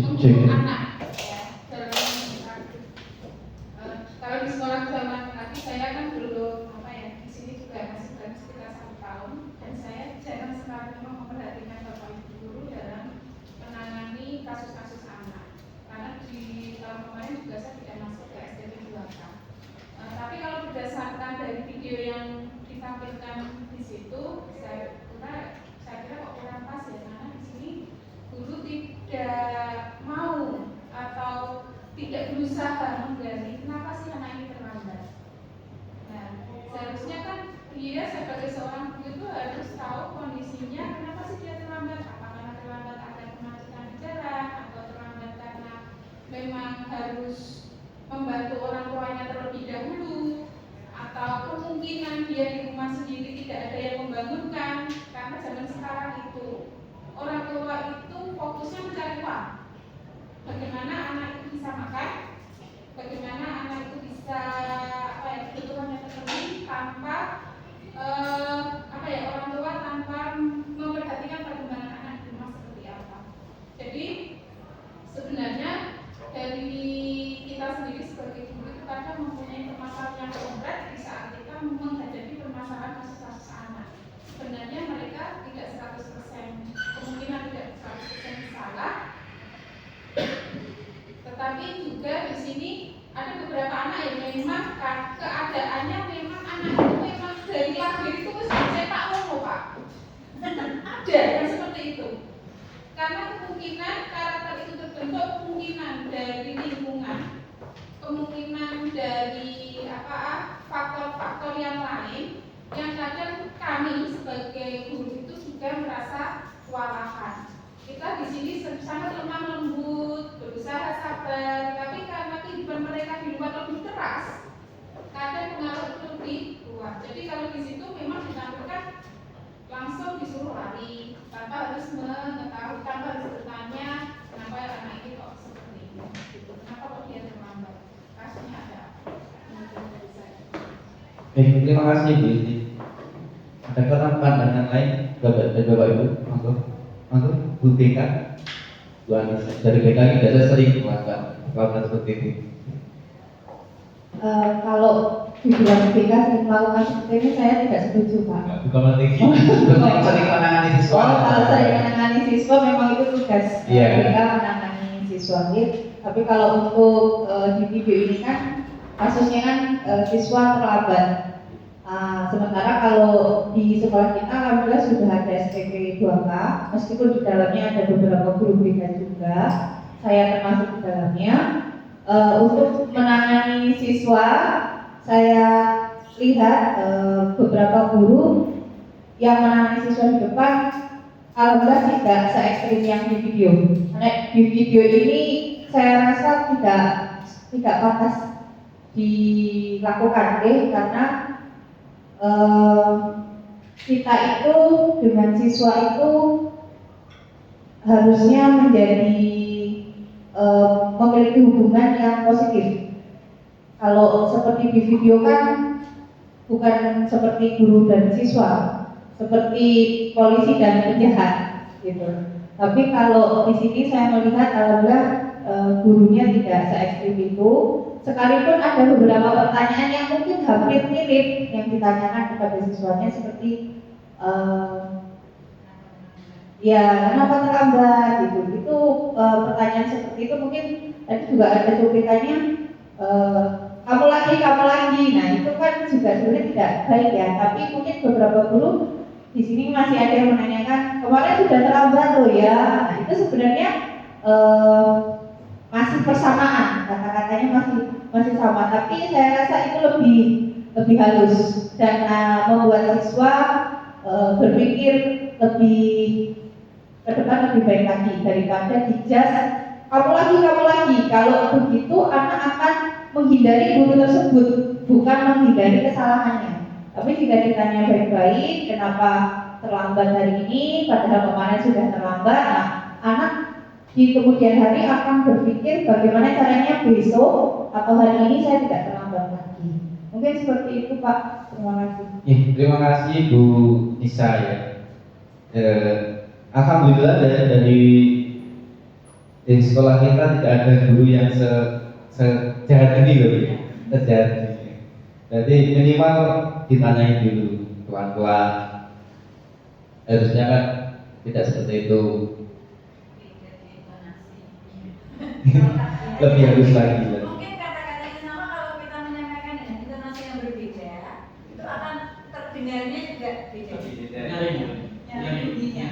Cek. anak ya dalam kalau di sekolah zaman laki saya kan dulu apa ya di sini juga masih baru sekitar 1 tahun dan saya jarang sekali memang memperhatikan bapak ibu guru dalam menangani kasus-kasus anak karena di tahun kemarin juga saya tidak masuk ke SDP 2K. Tapi kalau berdasarkan dari video yang ditampilkan di situ saya kira kok kurang pas ya karena di sini guru tidak mau atau tidak berusaha menggali kenapa sih anak ini terlambat. Nah, seharusnya kan dia sebagai seorang guru itu harus tahu kondisinya kenapa sih dia terlambat. Apakah terlambat ada kemacetan di jalan atau terlambat karena memang harus membantu orang tuanya terlebih dahulu atau kemungkinan dia di rumah sendiri tidak ada yang membangunkan karena zaman sekarang itu orang tua itu fokusnya mencari uang. Bagaimana anak itu bisa makan, bagaimana anak itu bisa kebutuhannya terpenuhi tanpa orang tua tanpa memperhatikan perkembangan anak di rumah seperti apa. Jadi sebenarnya dari kita sendiri sebagai guru itu kadang mempunyai permasalahan yang konkret di saat kita menghadapi permasalahan kasus-kasus anak. Sebenarnya mereka tidak 100% kemungkinan tidak 100% salah, tetapi juga di sini ada beberapa anak yang memang keadaannya memang anak itu memang dari lahir itu harus dicetak lomo Pak. Ada yang seperti itu. Karena kemungkinan karakter itu terbentuk kemungkinan dari lingkungan, kemungkinan dari faktor-faktor yang lain yang kadang kami sebagai guru itu juga merasa kewalahan. Kita di sini sangat lemah lembut, berusaha sabar, tapi karena kehidupan mereka di luar lebih keras, kadang pengaruh itu lebih kuat. Jadi kalau di situ memang ditampilkan langsung disuruh lari, tanpa harus mengetahui, tanpa harus bertanya kenapa anak ini kok seperti ini, gitu. Kenapa kok dia terlambat? Kasusnya ada. Mungkin dari saya. Baik, terima kasih Bu Iti. Adakah pandangan lain Bapak Ibu? Monggo Bu BK. Bu Anis dari BK ini biasa sering melakukan hal seperti itu. Kalau dibilang BK sering melakukan seperti ini saya tidak setuju Pak. Bukan melatih, sering menangani siswa. Kalau sering menangani siswa memang itu tugas Iya. BK menangani siswa. Tapi kalau untuk di video ini kan kasusnya kan siswa terlambat. Sementara kalau di sekolah kita alhamdulillah sudah ada SPP 2K, meskipun di dalamnya ada beberapa guru BK juga, saya termasuk di dalamnya. Untuk menangani siswa, saya lihat beberapa guru yang menangani siswa di depan, alhamdulillah tidak se-ekstrim yang di video. Karena di video ini saya rasa tidak pantas dilakukan, karena kita itu dengan siswa itu harusnya menjadi memiliki hubungan yang positif. Kalau seperti di video kan bukan seperti guru dan siswa, seperti polisi dan penjahat gitu. Tapi kalau di sini saya melihat alhamdulillah gurunya tidak se-ekstrim itu. Sekalipun ada beberapa pertanyaan yang mungkin hampir mirip yang ditanyakan kepada siswanya seperti ya kenapa terlambat gitu. Itu pertanyaan seperti itu mungkin tadi juga ada cuplikannya kamu lagi. Nah itu kan juga sebenarnya tidak baik ya. Tapi mungkin beberapa guru di sini masih ada yang menanyakan kemarin sudah terlambat loh ya. Nah itu sebenarnya masih persamaan, kata-katanya masih sama, tapi saya rasa itu lebih halus dan membuat siswa berpikir lebih ke depan lebih baik lagi daripada dijudge kamu lagi. Kalau begitu anak akan menghindari guru tersebut, bukan menghindari kesalahannya. Tapi jika ditanya baik-baik kenapa terlambat hari ini padahal kemarin sudah terlambat, nah anak di kemudian hari akan berpikir bagaimana caranya besok atau hari ini saya tidak terlambat lagi. Mungkin seperti itu Pak. Terima kasih. Terima kasih Bu Nisa ya. Alhamdulillah dari di sekolah kita tidak ada guru yang sejahat ini loh, sejahat ini. Jadi minimal ditanyai dulu pelan-pelan. Harusnya kan tidak seperti itu. Lebih halus lagi ya. Mungkin kata-katanya sama, kalau kita menyampaikan dengan intonasi yang berbeda, itu akan terdengarnya juga beda. Ya, bunyinya.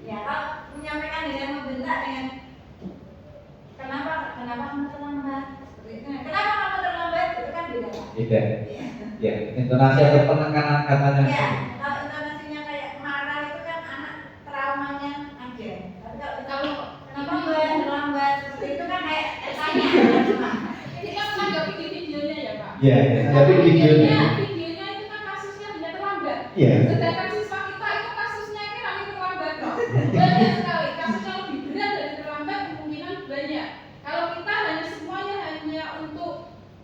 Ya, kalau menyampaikan dengan membentak dengan kenapa kamu terlambat? Seperti itu. Kenapa kamu terlambat? Itu kan beda. Beda. Ya, intonasi atau penekanan katanya. Ya, kalau intonasinya kayak marah itu kan anak traumanya aja. Tapi kalau kenapa mbak terlambat? Seperti itu kan kayak tanya. Ini kan menanggapi di videonya ya Pak. Iya, tapi videonya. Videonya itu kan kasusnya hanya terlambat. Iya. Sedangkan siswa kita itu kasusnya kan hanya terlambat kok. Banyak sekali kasusnya lebih berat dari terlambat, kemungkinan banyak. Kalau kita hanya semuanya hanya untuk,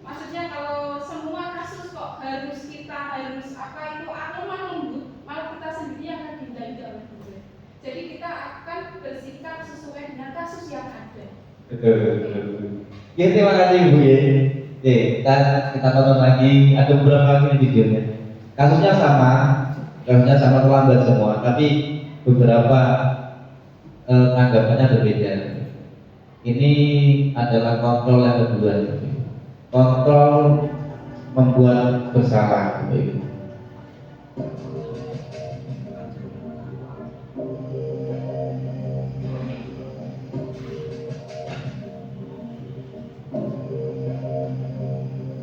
maksudnya kalau semua kasus kok harus kita harus apa itu lemah lembut, malah kita sendiri akan dihindari oleh Tuhan. Jadi kita akan bersikap sesuai dengan kasus yang ada. Betul. Ya, terima kasih Bu ya. Kita tonton lagi, ada beberapa lagi videonya. Kasusnya sama terlambat semua, tapi beberapa tanggapannya berbeda. Ini adalah kontrol yang kedua, kontrol membuat bersalah.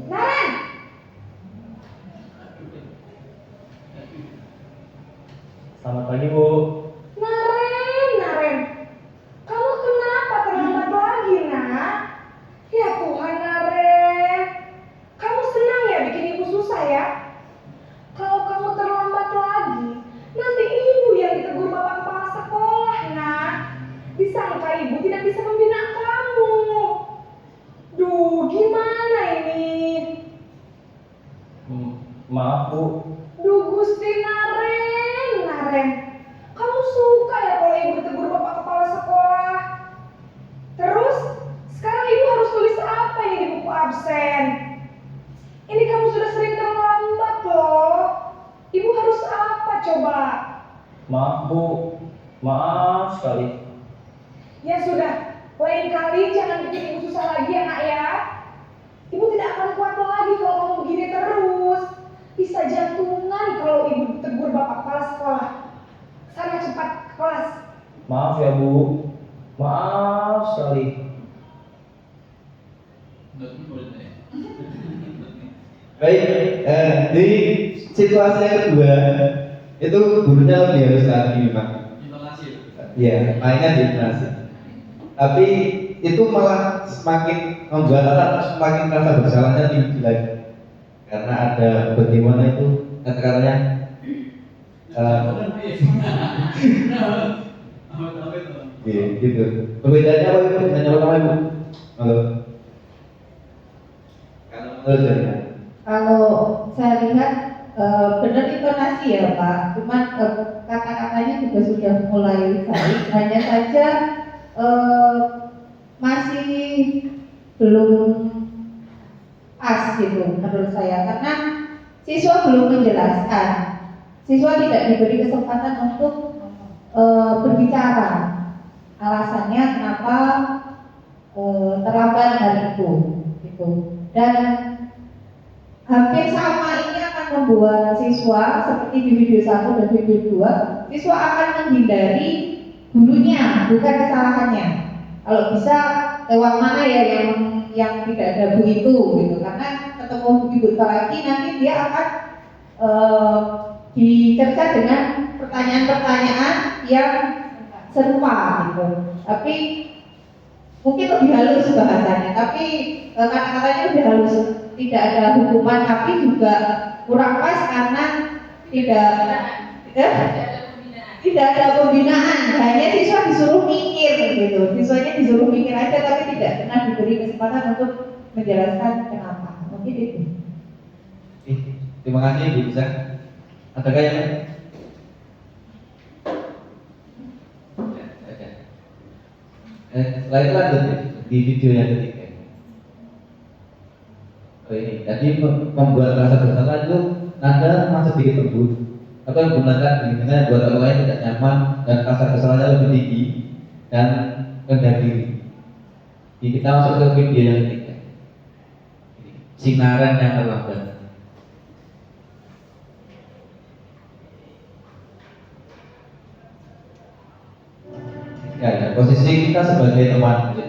Naren, Selamat pagi Bu. Naren, kamu kenapa terlambat lagi, nak? Ya Tuhan, Naren, kamu senang ya bikin ibu susah ya? Kalau kamu terlambat lagi, nanti ibu yang ditegur bapak kepala sekolah, nak. Disangka ibu tidak bisa membina kamu. Duh, gimana ini? Maaf Bu. Duh, Gusti Naren, kamu suka ya kalau ibu ditegur bapak kepala sekolah? Terus, sekarang ibu harus tulis apa ini di buku absen? Ini kamu sudah sering terlambat loh. Ibu harus apa coba? Maaf Bu. Maaf sekali. Ya sudah, lain kali jangan bikin ibu susah lagi ya nak ya. Ibu tidak akan kuat lagi kalau kamu begini terus. Bisa jantungan kalau ibu tegur bapak kepala sekolah. Sana cepat ke kelas. Maaf ya Bu. Maaf sekali. Baik, di situasi yang kedua itu gurunya lebih harus lagi memang. Iya, mainnya di intonasi. Tapi itu malah semakin membuat anak semakin merasa bersalahnya tinggi lagi. Karena ada bagaimana itu kata-katanya gitu. Perbedaannya apa itu dengan yang pertama Ibu? Halo. Kalau menurut saya. Kalau saya lihat benar intonasi ya Pak, cuman kata-katanya juga sudah mulai baik, hanya saja masih belum pas gitu menurut saya, karena siswa belum menjelaskan, siswa tidak diberi kesempatan untuk berbicara alasannya kenapa terlambat hari itu gitu. Dan hampir sama ini akan membuat siswa seperti di video 1 dan video 2, siswa akan menghindari gurunya, bukan kesalahannya. Kalau bisa lewat mana ya yang tidak ada bu itu gitu, karena ketemu ibu lagi nanti dia akan dicerca dengan pertanyaan-pertanyaan yang serupa gitu. Tapi mungkin lebih halus bahasanya, tapi kata-katanya lebih halus. Tidak ada hukuman, tapi juga kurang pas karena tidak ada pembinaan. Hanya siswa disuruh mikir gitu. Siswanya disuruh mikir aja, tapi tidak pernah diberi kesempatan untuk menjelaskan kenapa. Mungkin itu. Terima kasih Ibu bisa. Adakah yang lain? Setelah itu lanjut di video yang ketiga. Oh ini, jadi membuat rasa bersalah itu Anda masih sedikit lembut, atau menggunakan dengan buat orang lain tidak nyaman dan rasa bersalahnya lebih tinggi dan rendah diri. Jadi kita masuk ke video yang ketiga. Sinaran yang terlambat. Ya, posisi kita sebagai teman.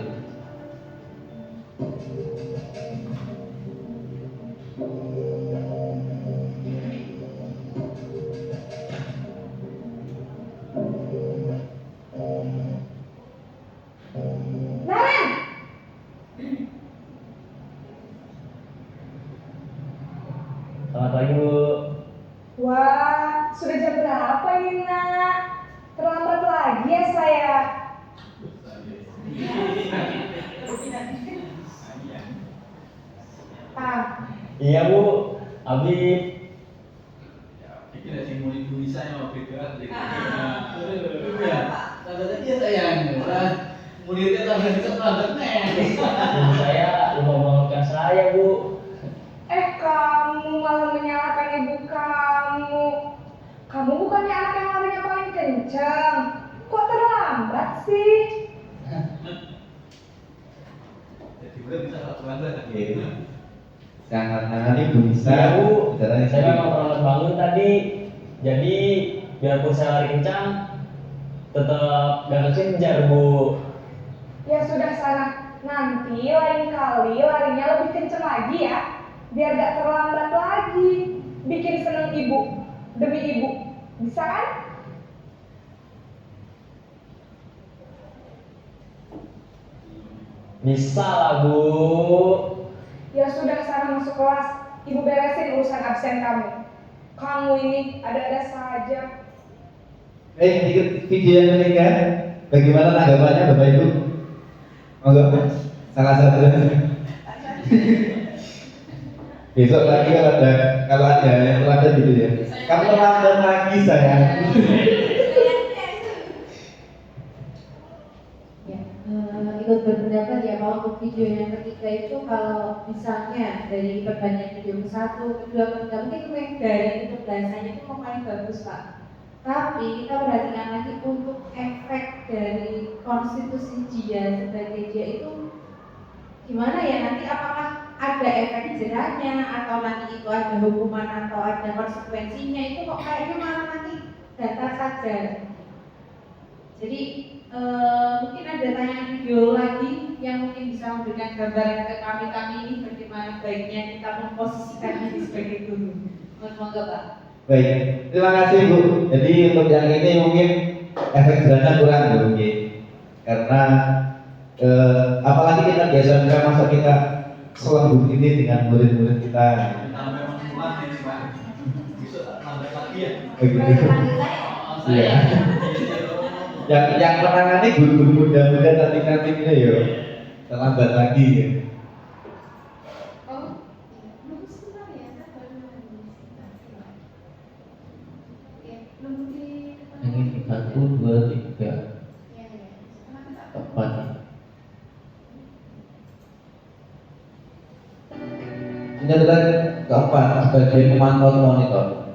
Naren, Selamat pagi Bu. wah, sudah jam berapa ini nak? Terlambat lagi ya saya. Ah, Iya Bu, Abi. Kita sih mau Indonesia yang beda. Ya, tanda dia sayang. Muridnya tambah cepat nih. Ibu saya lupa bangunkan saya Bu. kamu malah menyalahkan ibu kamu. Kamu bukannya anak yang larinya paling kencang. Kok terlambat sih? Jadi udah bisa terlambat. Sangat ini bisa. Iya Bu, Caranya saya memang terlambat bangun tadi. Jadi biarpun saya lari kencang, tetap gak kekejar Bu. Ya sudah sana. Nanti lain kali larinya lebih kencang lagi ya. Biar gak terlambat lagi. Bikin seneng ibu. Demi ibu. Bisa kan? Bisa lah Bu. Ya sudah sana masuk kelas. Ibu beresin urusan absen kamu. Kamu ini ada-ada saja. Ikut video yang ketiga. Bagaimana tanggapannya Bapak Ibu? Enggak, salah satu. Besok lagi kalau ada yang terlambat gitu ya. Kamu terlambat lagi sayang. Ya, ikut berpendapat ya kalau untuk video yang ketiga itu kalau misalnya dari perbandingan video ke satu, kedua, ketiga mungkin yang dari itu bahasanya itu mau paling bagus Pak. Tapi kita perhatikan lagi untuk efek dari konstitusi dia sebagai dia itu gimana ya, nanti apakah ada efek jerahnya atau nanti itu ada hukuman atau ada konsekuensinya, itu kok kayaknya malah nanti datar saja. Jadi mungkin ada tayangan video lagi yang mungkin bisa memberikan gambaran ke kami ini bagaimana baiknya kita memposisikan diri sebagai guru. Monggo Pak. Baik, terima kasih Bu. Jadi untuk yang ini mungkin efek jerahnya kurang Bu, mungkin. Karena apalagi kita biasanya masa kita selembut ini dengan murid-murid kita. Memang kuat ini Pak. Bisa terlambat lagi ya. Begitu. Iya. Yang menangani guru-guru muda-muda nanti ini ya terlambat lagi ya. Oh, nunggu sebentar ya, saya baru nunggu sebentar. Ya, nunggu di depan. Yang ini 1, 2, 3, Ya, sekarang kita 4. Ini adalah keempat sebagai pemantau monitor.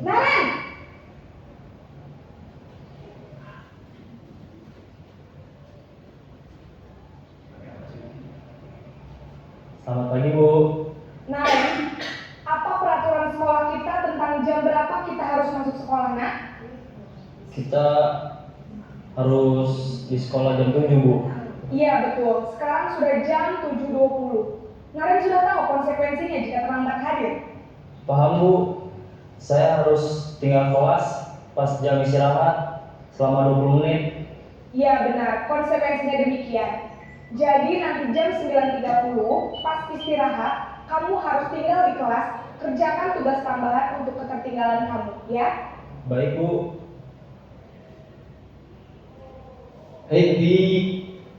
Naren! Selamat pagi Bu. Naren, apa peraturan sekolah kita tentang jam berapa kita harus masuk sekolah, nak? Kita harus di sekolah jam 7 Bu. Iya betul, sekarang sudah jam 7.20. Naren sudah tahu konsekuensinya jika terlambat hadir. Paham Bu, saya harus tinggal kelas pas jam istirahat selama 20 menit. Iya benar, konsekuensinya demikian. Jadi nanti jam 9.30 pas istirahat, kamu harus tinggal di kelas, kerjakan tugas tambahan untuk ketertinggalan kamu, ya? Baik Bu. Di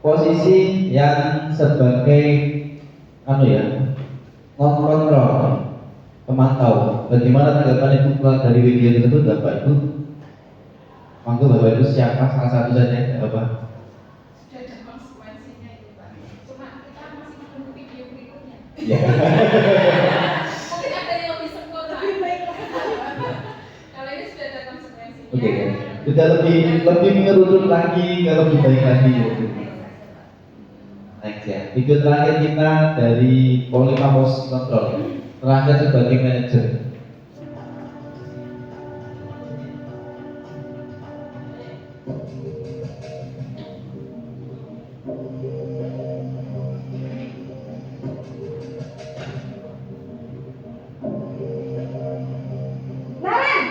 posisi yang sebagai ngontrol, pemantau. Bagaimana tanggapan Ibu dari video tersebut, Bapak Ibu? Monggo Bapak Ibu, siapa salah satu saja, Bapak? Sudah ada konsekuensinya itu Pak. Cuma kita masih menunggu video berikutnya. Ya. Mungkin ada yang lebih sempurna. Kalau ini sudah ada konsekuensinya. Oke, sudah lebih mengerucut lagi, kalau lebih baik lagi. Next ya, video terakhir kita dari Polima Posisi Kontrol. Terakhir sebagai manajer. Naren,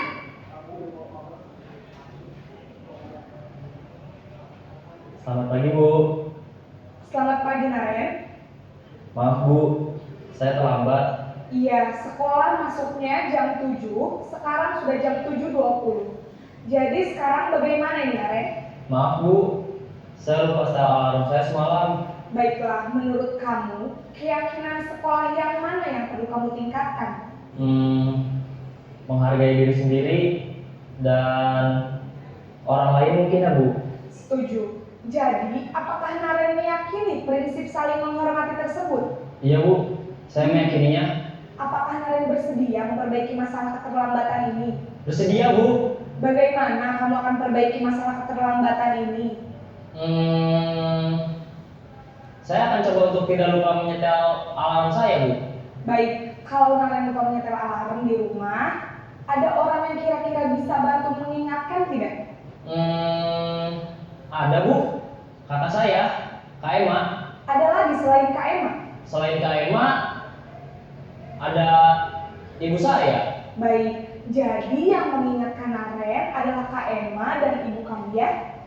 Selamat pagi Bu. selamat pagi Naren. Maaf Bu, saya terlambat. Iya, sekolah masuknya jam 7, sekarang sudah jam 7.20. Jadi sekarang bagaimana ini Naren? Maaf Bu, saya lupa setel alarm saya semalam. Baiklah, menurut kamu, keyakinan sekolah yang mana yang perlu kamu tingkatkan? Menghargai diri sendiri dan orang lain mungkin ya Bu. Setuju. Jadi, apakah Naren meyakini prinsip saling menghormati tersebut? Iya Bu, saya meyakininya. Apakah Naren bersedia memperbaiki masalah keterlambatan ini? Bersedia Bu. Bagaimana kamu akan perbaiki masalah keterlambatan ini? Saya akan coba untuk tidak lupa menyetel alarm saya Bu. Baik, kalau Naren lupa menyetel alarm di rumah, ada orang yang kira-kira bisa bantu mengingatkan tidak? Ada Bu, kata saya, Kak Emma. Ada lagi selain Kak Emma? Selain Kak Emma, ada ibu saya. Baik, jadi yang mengingatkan Naren adalah Kak Emma dan ibu kamu ya?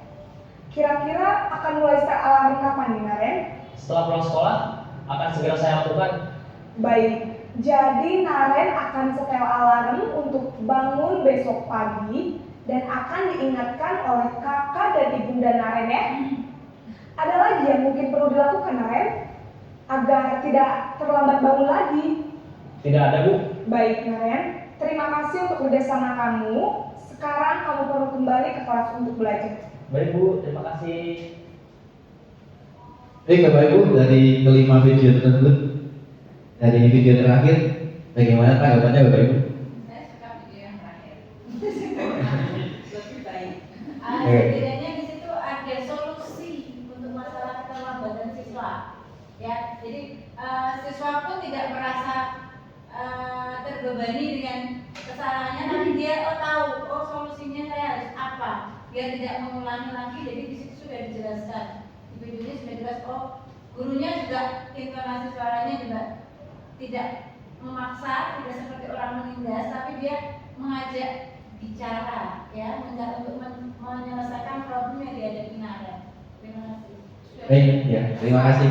Kira-kira akan mulai setel alarm kapan nih Naren? Setelah pulang sekolah, akan segera saya lakukan. Baik, jadi Naren akan setel alarm untuk bangun besok pagi dan akan diingatkan oleh kakak dan ibunda Naren ya. Ada lagi yang mungkin perlu dilakukan Naren agar tidak terlambat bangun lagi. Tidak ada Bu. Baik Naren, terima kasih untuk kerjasama kamu. Sekarang kamu perlu kembali ke kelas untuk belajar. Baik Bu, terima kasih. Baik Bapak Ibu, dari kelima video tersebut, dari video terakhir, bagaimana tanggapannya Bapak Ibu? Saya suka video yang terakhir. Lebih baik. Oke. Setidaknya di situ ada solusi untuk masalah keterlambatan siswa. Ya, jadi siswa pun tidak merasa terbebani dengan kesalahannya, tapi dia tahu solusinya saya harus apa biar tidak mengulangi lagi. Jadi di situ sudah dijelaskan. Di videonya sudah jelas. Gurunya juga intonasi suaranya juga tidak memaksa, tidak seperti orang menindas, tapi dia mengajak bicara, ya, untuk menyelesaikan problem yang dihadapi Naren. Terima kasih. Baik, ya, terima kasih.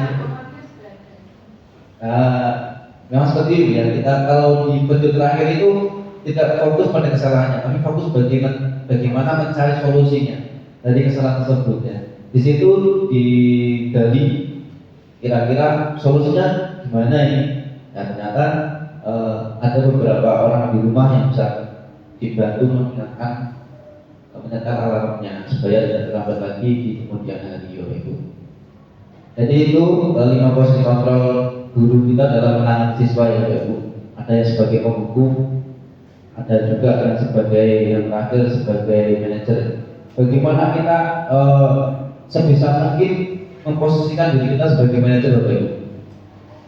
Memang seperti itu ya, kita kalau di video terakhir itu tidak fokus pada kesalahannya, tapi fokus bagaimana mencari solusinya dari kesalahan tersebut ya. Di situ digali kira-kira solusinya gimana ini. Dan ternyata ada beberapa orang di rumah yang bisa dibantu menyetel alarmnya supaya tidak terlambat lagi di kemudian hari ya Ibu. Jadi itu 5 posisi kontrol guru kita dalam menangani siswa ya Ibu. Ada yang sebagai penghukum, ada juga yang sebagai yang terakhir sebagai manajer. Bagaimana kita sebisa mungkin memposisikan diri kita sebagai manajer Bapak Ibu,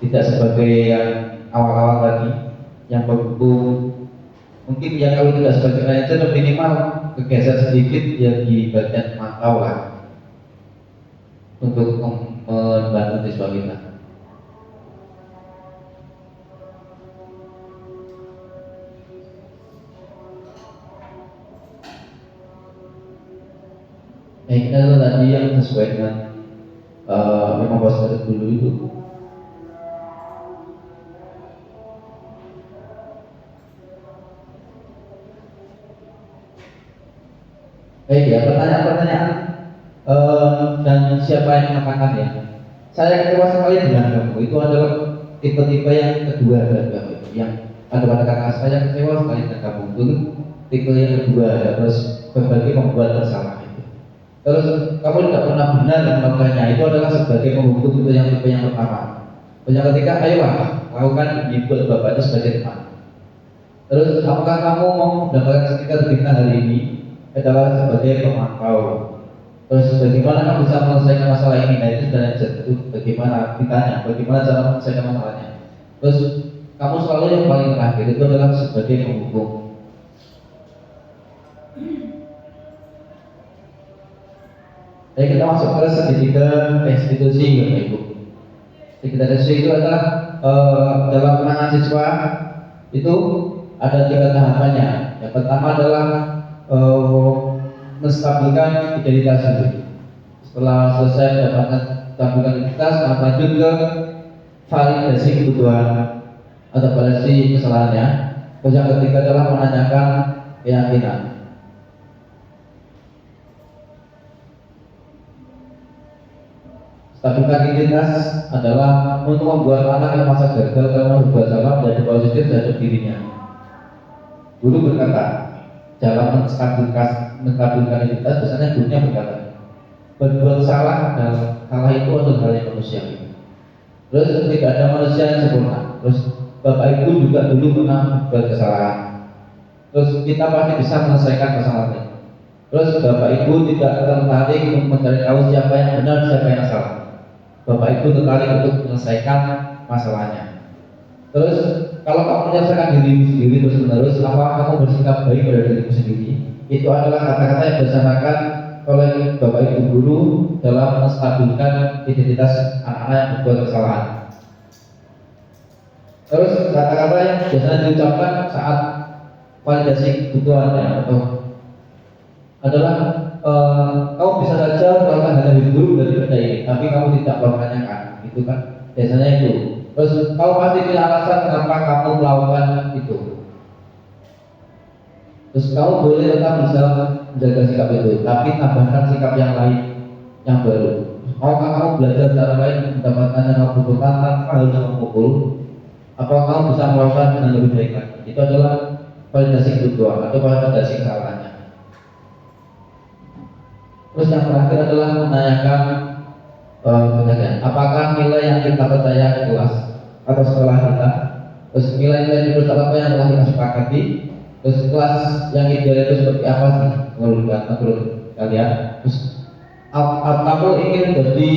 tidak sebagai yang awal-awal tadi yang penghukum. Mungkin ya kalau tidak sebagai manajer minimal kegeser sedikit ya di bagian mantau lah untuk membantu siswa kita. Itu tadi yang sesuai dengan memang proses dulu itu. Baik ya, pertanyaan-pertanyaan dan siapa yang mengatakan ya. Saya kecewa sekali dengan kamu. Itu adalah tipe-tipe yang kedua dari kamu. Yang ada pada kakak saya kecewa sekali dengan kamu. Itu tipe yang kedua. Terus berbagi membuat bersalah itu. Terus kamu tidak pernah benar melakukannya. Itu adalah sebagai pembentuk itu yang tipe yang pertama. Yang ketiga, ayolah lakukan ini buat bapak itu sebagai teman. Terus apakah kamu mau mendapatkan sertifikat bintang hari ini adalah sebagai pemantau. Terus bagaimana kamu bisa menyelesaikan masalah ini? Nah itu sudah itu bagaimana ditanya, bagaimana cara menyelesaikan masalahnya. Terus kamu selalu yang paling terakhir itu adalah sebagai penghukum. Jadi kita masuk ke segitiga institusi, Bapak Ibu. Segitiga institusi itu adalah dalam penanganan siswa itu ada 3 tahapannya. Yang pertama adalah menstabilkan identitas diri. Setelah selesai mendapatkan stabilkan identitas, lanjut ke validasi kebutuhan atau validasi kesalahannya. Terus yang ketiga adalah menanyakan keyakinan. Stabilkan identitas adalah untuk membuat anak yang masa gagal karena berbuat salah menjadi positif terhadap dirinya. Guru berkata, dalam menstabilkan identitas, biasanya gurunya berkata, berbuat salah itu adalah hal yang manusiawi. Terus tidak ada manusia yang sempurna. Terus Bapak Ibu juga dulu pernah berbuat kesalahan. Terus kita pasti bisa menyelesaikan kesalahannya. Terus Bapak Ibu tidak tertarik untuk mencari tahu siapa yang benar, siapa yang salah. Bapak Ibu tertarik untuk menyelesaikan masalahnya. Terus kalau kamu menyelesaikan dirimu sendiri terus menerus, apa kamu bersikap baik pada dirimu sendiri? Itu adalah kata-kata yang dilaksanakan oleh Bapak Ibu guru dalam menstabilkan identitas anak-anak yang berbuat kesalahan. Terus kata-kata yang biasanya diucapkan saat validasi kebutuhannya atau adalah kamu bisa saja melakukan hal yang lebih buruk daripada ini, tapi kamu tidak melakukannya kan? Itu kan biasanya itu. Terus kamu pasti punya alasan kenapa kamu melakukan itu. Terus kamu boleh tetap bisa menjaga sikap itu, tapi tambahkan sikap yang lain yang baru. Maukah kamu belajar cara lain mendapatkan yang kamu butuhkan tanpa harus memukul? Apakah kamu bisa melakukan dengan lebih baik lagi? Itu adalah validasi kebutuhan atau validasi kesalahannya. Terus yang terakhir adalah menanyakan apakah nilai yang kita percaya di kelas atau sekolah kita, terus nilai-nilai di kelas apa yang telah kita sepakati, terus kelas yang ideal itu seperti apa sih menurut kalian? Terus kamu ingin jadi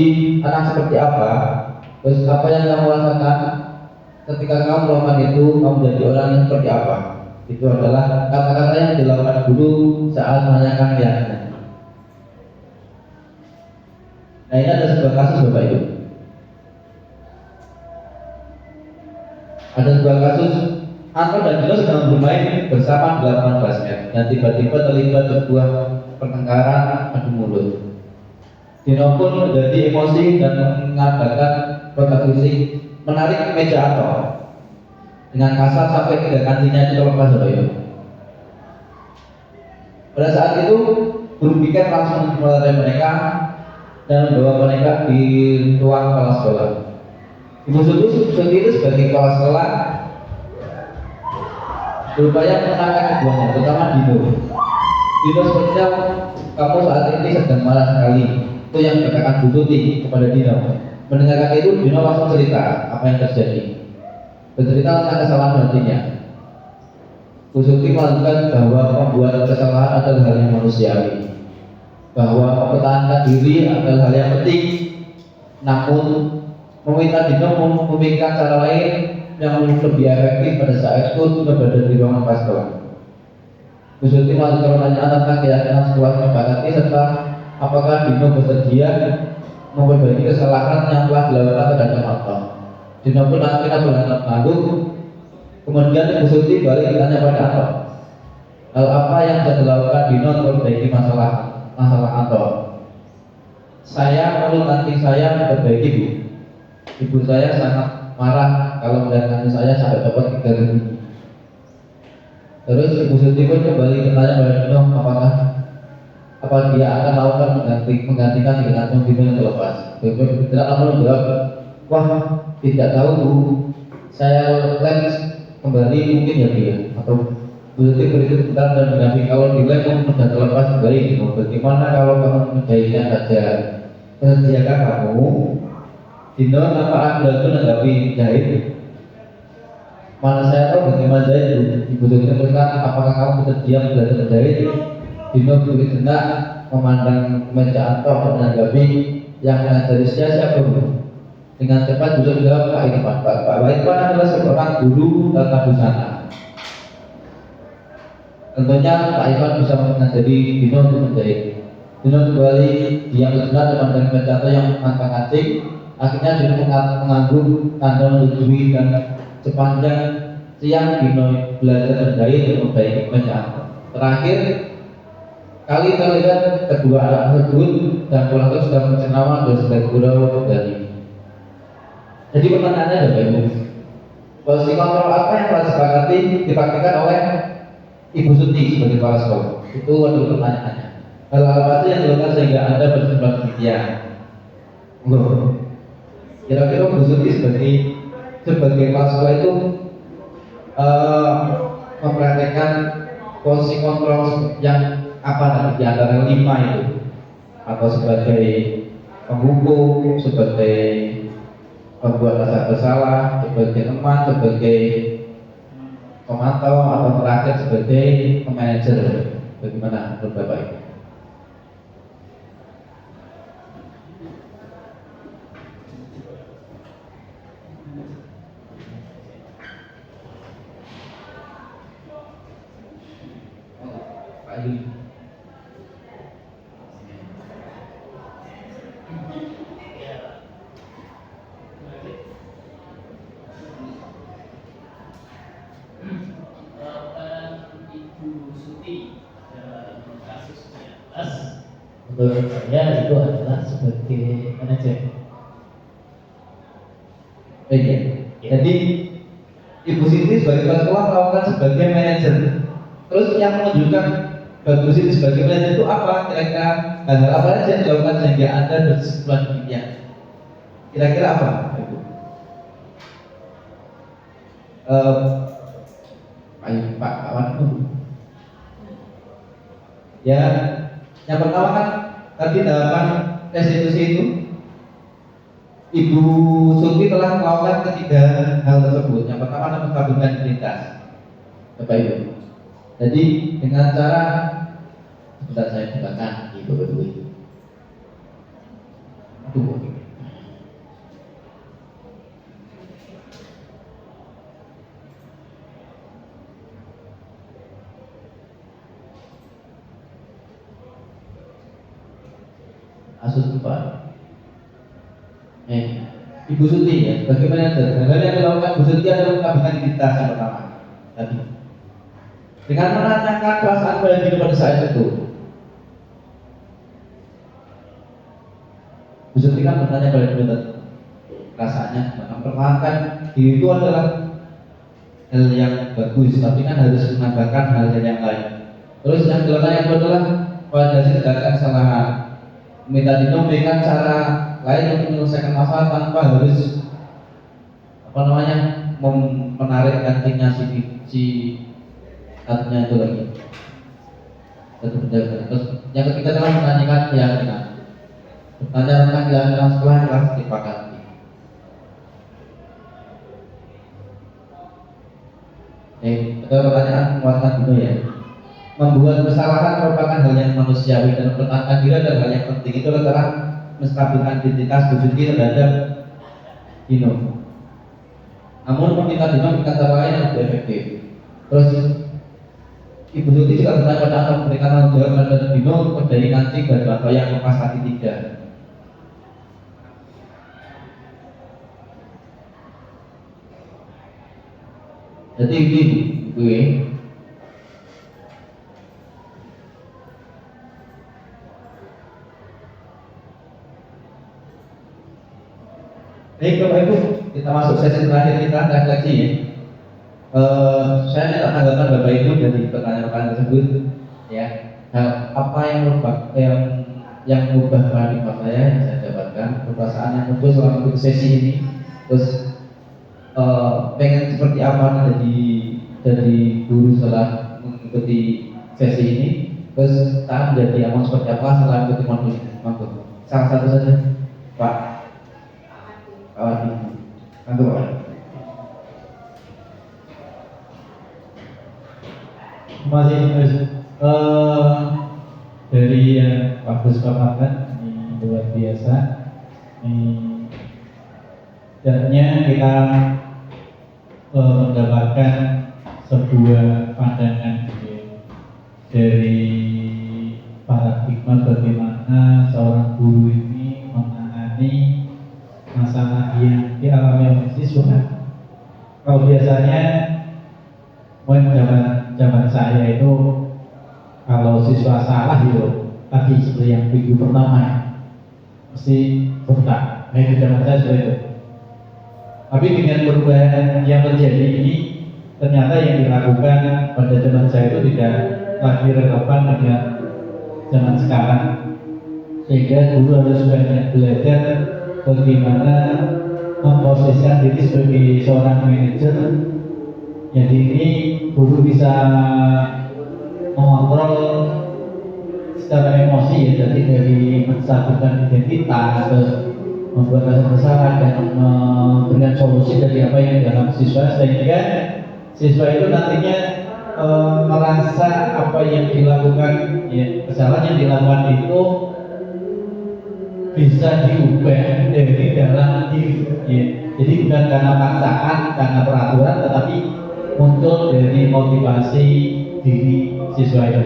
anak seperti apa? Terus apa yang kamu rasakan ketika kamu melakukan itu, kamu jadi orang yang seperti apa? Itu adalah kata-kata yang dilakukan guru saat menanyakan keyakinan. Nah ini ada sebuah kasus Bapak Ibu. Ada sebuah kasus Anto dan Dino sedang bermain bersama di lapangan basket dan tiba-tiba terlibat sebuah pertengkaran adu mulut. Dino pun menjadi emosi dan mengadakan kontak fisik, menarik meja Anto dengan kasar sampai hingga kakinya itu terlepas Bapak Ibu. Pada saat itu guru piket langsung memarahi mereka dan membawa mereka di ruang kepala sekolah. Ibu Suti itu sebagai kepala sekolah berupaya menenangkan keduanya, terutama Dino. Dino sepertinya kamu saat ini sedang marah sekali. Itu yang dikatakan Bu Suti kepada Dino. Mendengarkan itu, Dino langsung cerita apa yang terjadi. Bercerita tentang kesalahan hatinya. Bu Suti melanjutkan bahwa membuat kesalahan adalah hal yang manusiawi, bahwa mempertahankan diri adalah hal yang penting, namun meminta Dino memikirkan cara lain yang lebih efektif pada saat itu sudah berada di ruangan kelas sekolah. Bu Suti melanjutkan pertanyaan tentang keyakinan sekolah sepakati serta apakah Dino bersedia memperbaiki kesalahan yang telah dilakukan terhadap Anto. Dino pun akhirnya berlanjut. Kemudian Bu Suti balik bertanya pada Anto, hal apa yang bisa dilakukan Dino untuk memperbaiki masalah Anto? Saya perlu nanti saya memperbaiki Bu. Ibu saya sangat marah kalau melihat nanti saya sampai dapat 3.000. Terus Ibu Suti pun kembali bertanya pada Dino, apakah apa dia akan melakukan menggantikan dengan Bung Dino yang terlepas. Tidak akan menjawab, wah tidak tahu Bu, saya lens kembali mungkin ya dia, atau berarti berikut bentar dan mendamping kalau di lens kamu sudah terlepas kembali gitu. Bagaimana kalau kamu menjahitnya saja? Bersiapkah kamu? Dino tanpa Anda itu menanggapi jahit. Mana saya tahu bagaimana jahit Ibu Dino teruskan, apakah kamu berdiam belajar menjahit? Dino begitu hendak memandang meja Anto menanggapi yang dari siapa Bu? Dengan cepat bisa menjawab Pak Irfan. Pak Irfan adalah seorang guru tata busana. Tentunya Pak Irfan bisa mengajari Dino untuk menjahit. Dino kembali diam sejenak memandang meja Anto yang angkat-angkat. Akhirnya Dino mengangguk tanda menyetujui dan sepanjang siang Dino belajar menjahit dan memperbaiki meja Anto. Terakhir kali terlihat kedua anak tersebut dan pulang itu sudah mencenawan dan sebagai gurau dari. Jadi pertanyaannya ada Ibu, posisi kontrol apa yang telah disepakati dipraktikkan oleh Ibu Suti sebagai kepala sekolah? Itu adalah pertanyaannya. Hal apa saja yang dilakukan sehingga Anda berjumlah demikian? Kira-kira Bu Suti sebagai kepala sekolah itu mempraktikkan posisi kontrol yang apa nanti di antara 5 itu, atau sebagai penghukum, sebagai pembuat rasa bersalah, sebagai teman, sebagai pemantau, atau terakhir sebagai manajer? Bagaimana menurut Bapak Ibu? Pak Yudi. Ibu Suti dalam kasus di atas, menurut saya itu adalah sebagai manajer. Iya. Jadi Ibu Siti sebagai kepala sekolah melakukan sebagai manajer. Terus yang menunjukkan Ibu Siti sebagai manajer itu apa? Kira-kira hal-hal apa saja yang dilakukan sehingga Anda berkesimpulan demikian? Kira-kira apa, Ibu? Pak Wan dulu. Ya, yang pertama kan tadi dalam restitusi itu Ibu Suti telah melakukan ketiga hal tersebut. Yang pertama adalah menstabilkan identitas, Bapak Ibu. Jadi dengan cara, sebentar saya bukakan Ibu berdua itu. Aduh. Asus 4. Ibu Suti ya, bagaimana hal yang dilakukan Bu Suti adalah menstabilkan identitas yang pertama tadi. Dengan menanyakan perasaan pada diri pada saat itu. Bu Suti kan bertanya pada diri perasaannya, maka perlahan diri itu adalah hal yang bagus, tapi kan harus menambahkan hal-hal yang lain. Terus yang kedua yang adalah pada tindakan kesalahan. Minta Dino memberikan cara lain untuk menyelesaikan masalah tanpa harus menarik gantinya si artinya itu lagi. Terus yang ketiga adalah menanyakan keyakinan. Bertanya tentang keyakinan setelah yang telah disepakati. Ada pertanyaan menguatkan Dino ya. Membuat kesalahan merupakan hal yang manusiawi dan mempertahankan diri adalah hal yang penting. Itu adalah cara menstabilkan identitas Bu Suti terhadap Dino. Namun meminta Dino memberikan cara lain yang lebih efektif. Terus Ibu Suti juga bertanya pada Anto memberikan tanggung jawab terhadap Dino untuk dari nanti dari Anto yang lepas hati tidak. Jadi ini gue baik Bapak Ibu, kita masuk sesi terakhir kita refleksi ya. Saya minta tanggapan Bapak Ibu dari pertanyaan-pertanyaan tersebut ya. Hal apa yang mengubah paradigma saya yang saya dapatkan, perasaan yang muncul selama ikut sesi ini, terus pengen seperti apa dari guru setelah mengikuti sesi ini, terus tak menjadi aman seperti apa setelah mengikuti modul ini. Salah satu saja, Pak Wadi. Mangga Pak. Masih dari yang Pak Gus paparkan ini luar biasa. Ini hendaknya kita mendapatkan sebuah pandangan dari paradigma bagaimana seorang guru ini menangani masalah yang dialami oleh siswa. Kalau biasanya zaman saya itu kalau siswa salah tadi seperti yang minggu pertama mesti bertak. Itu zaman saya seperti itu. Tapi dengan perubahan yang terjadi ini, ternyata yang dilakukan pada zaman saya itu tidak lagi relevan dengan zaman sekarang. Sehingga guru harus banyak belajar bagaimana memposisikan diri sebagai seorang manajer. Jadi ini guru bisa mengontrol secara emosi ya, jadi dari mensatukan identitas, terus membuat rasa bersalah dan memberikan solusi dari apa yang dalam siswa, sehingga siswa itu nantinya merasa apa yang dilakukan, ya, kesalahan yang dilakukan itu bisa diubah dari dalam diri, ya. Jadi bukan karena paksaan, karena peraturan, tetapi muncul dari motivasi diri siswa itu.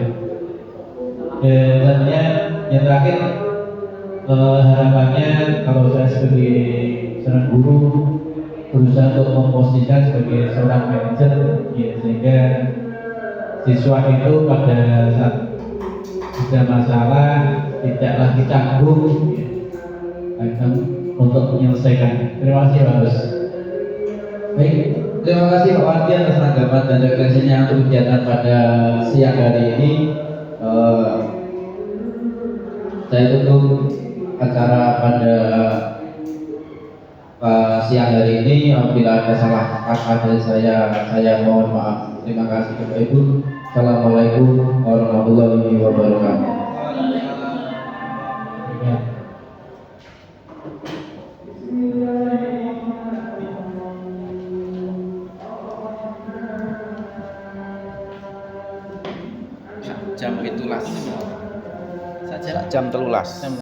Dan yang terakhir, harapannya kalau saya sebagai seorang guru berusaha untuk memposisikan sebagai seorang manajer, ya, sehingga siswa itu pada saat ada masalah tidak lagi canggung, ya, untuk menyelesaikan. Terima kasih Pak Gus. Baik, terima kasih Pak Wadi atas tanggapan dan refleksinya untuk kegiatan pada siang hari ini. Saya tutup acara pada siang hari ini. Apabila ada salah kata dari saya mohon maaf. Terima kasih Bapak Ibu. Assalamualaikum warahmatullahi wabarakatuh. Jam 17 saja jam 13.